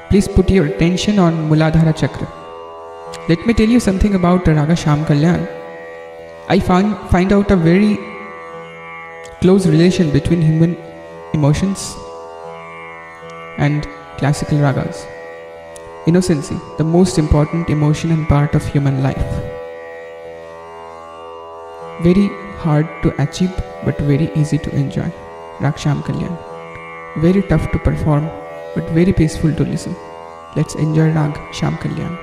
Please put your attention on Muladhara Chakra. Let me tell you something about Raga Sham Kalyan. I find out a very close relation between human emotions and classical ragas. Innocency, the most important emotion and part of human life. Very hard to achieve but very easy to enjoy. Rag Sham Kalyan. Very tough to perform but very peaceful to listen. Let's enjoy Rag Sham Kalyan.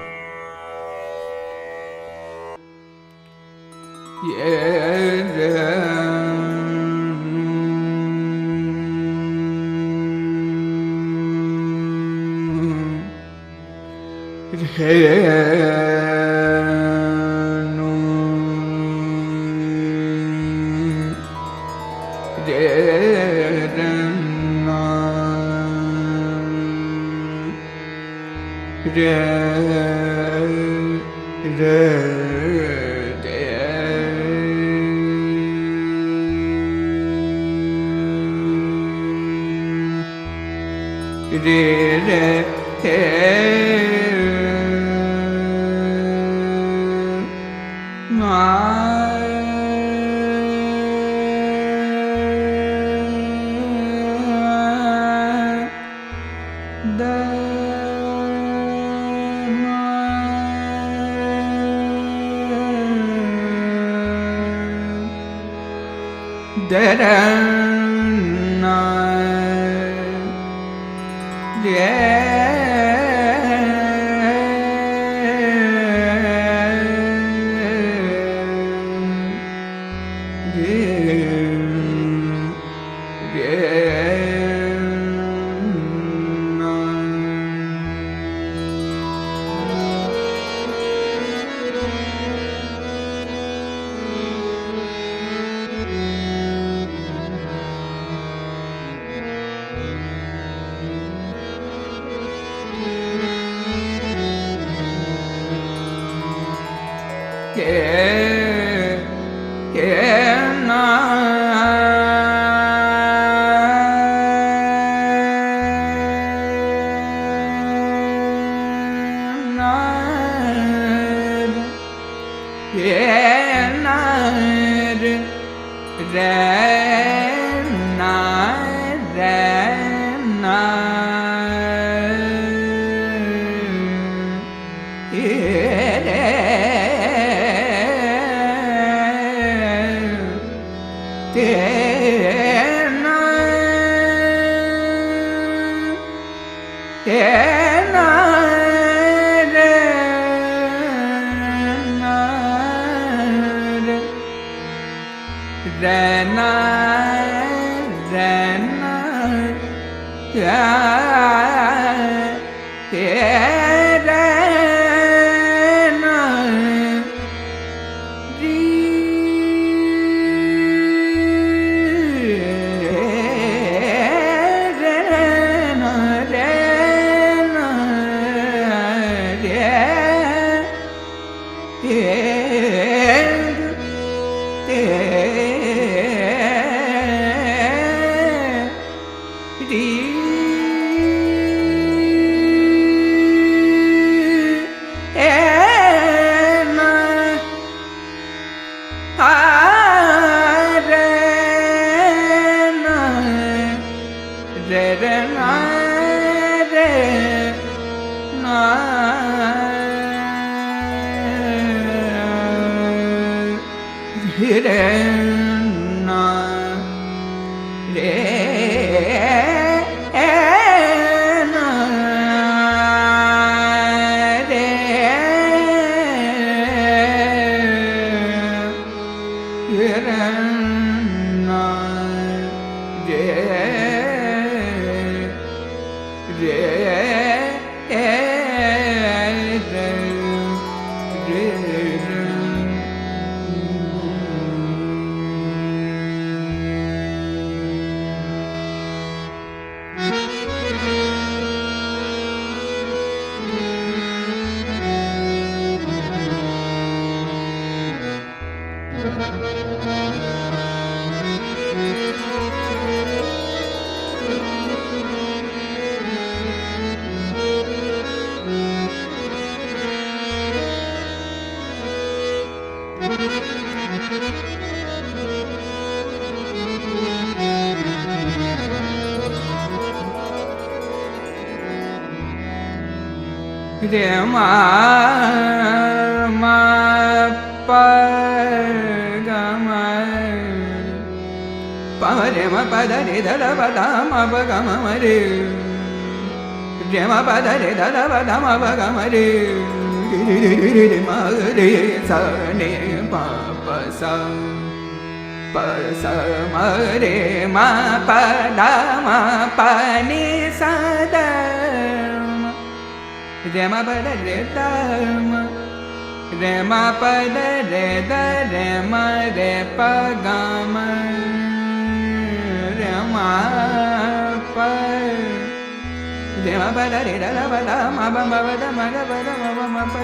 pa da re da da pa da ma ba ma ba da ma da pa da ma pa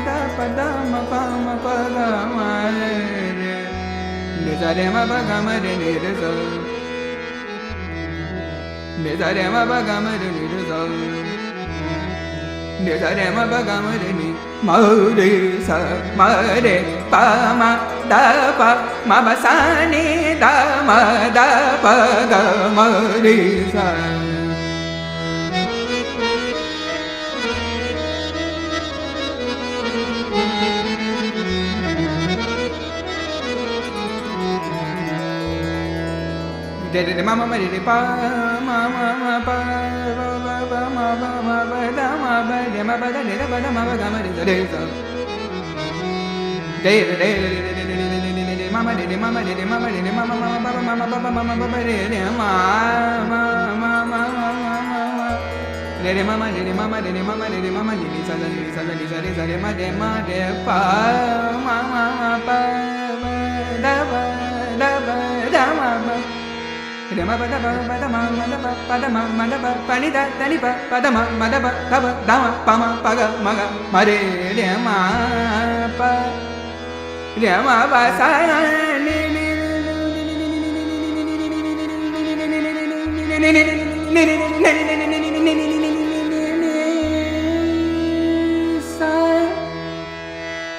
da ma pa ga ma re re sa re ma pa ga ma re re sa re sa re ma pa ga ma re re sa re sa re ma pa ga ma re ni ma re sa ma re pa ma da pa ma ba sa ni da ma da pa ga ma re sa de de ma ma de pa ma pa ba ma ba da ma ba de ma ba da de ba da ma ba ga ma de de sa de ma ma de ma ma de ma ma de ma ma ba ba ma ba ba ma ba ba de ma de ma ma de ma ma de ma ma de ma ma de sa sa de sa de ma de pa ma pa da ba da ma ba de ma ba da ba da ma da ba pa da ma da ba pa ni da ni pa pa da ma da ba da ba da ma pa ga ma ga ma re ma pa re ma ba sa ni sa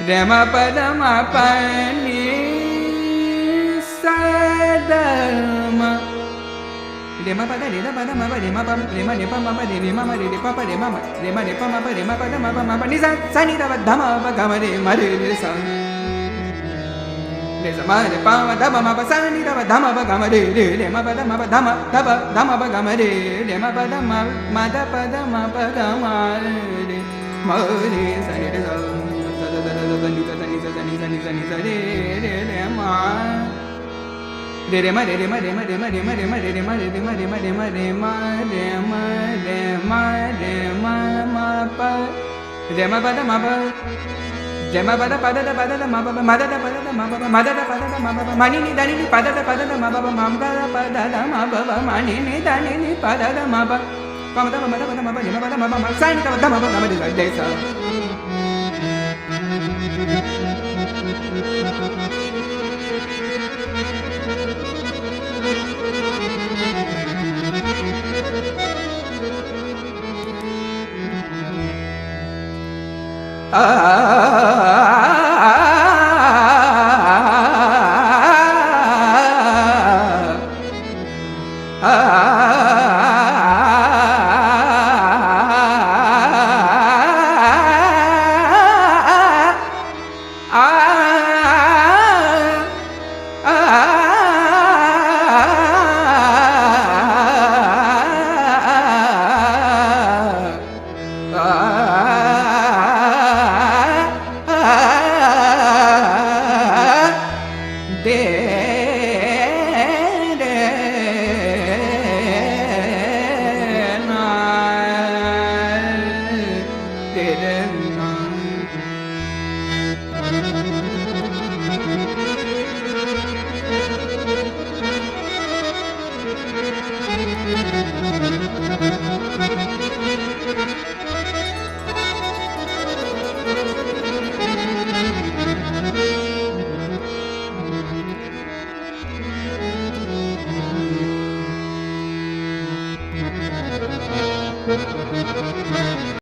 re ma pa da ma pa ni sa da ma de ma pa da de da pa da ma ba de ma pa de ma de pa ma ba de ma ma de pa pa de ma ma de ma de pa ma ba de ma pa da ma pa ni sa ni da ba da ma ba ga ma de ma re sa de sa ma de pa ma da ma pa sa ni da ba da ma ba ga ma de ma pa da ma ba da ma ba ga ma de ma pa da ma da pa da ma pa ga ma de ma re sa ni de sa ni sa de ma de re ma de ma de ma de ma de ma de ma de ma de ma de ma de ma de ma de ma de ma de ma ma pa de ma pa da ma pa de ma pa da ma pa ma da pa da ma pa ma da pa da ma pa ma ni da ni pa da ma pa ma ga pa da ma pa ma ni da ni pa da ma pa pa ma da ma pa de ma pa da ma sa ni da ma pa ga ma de sa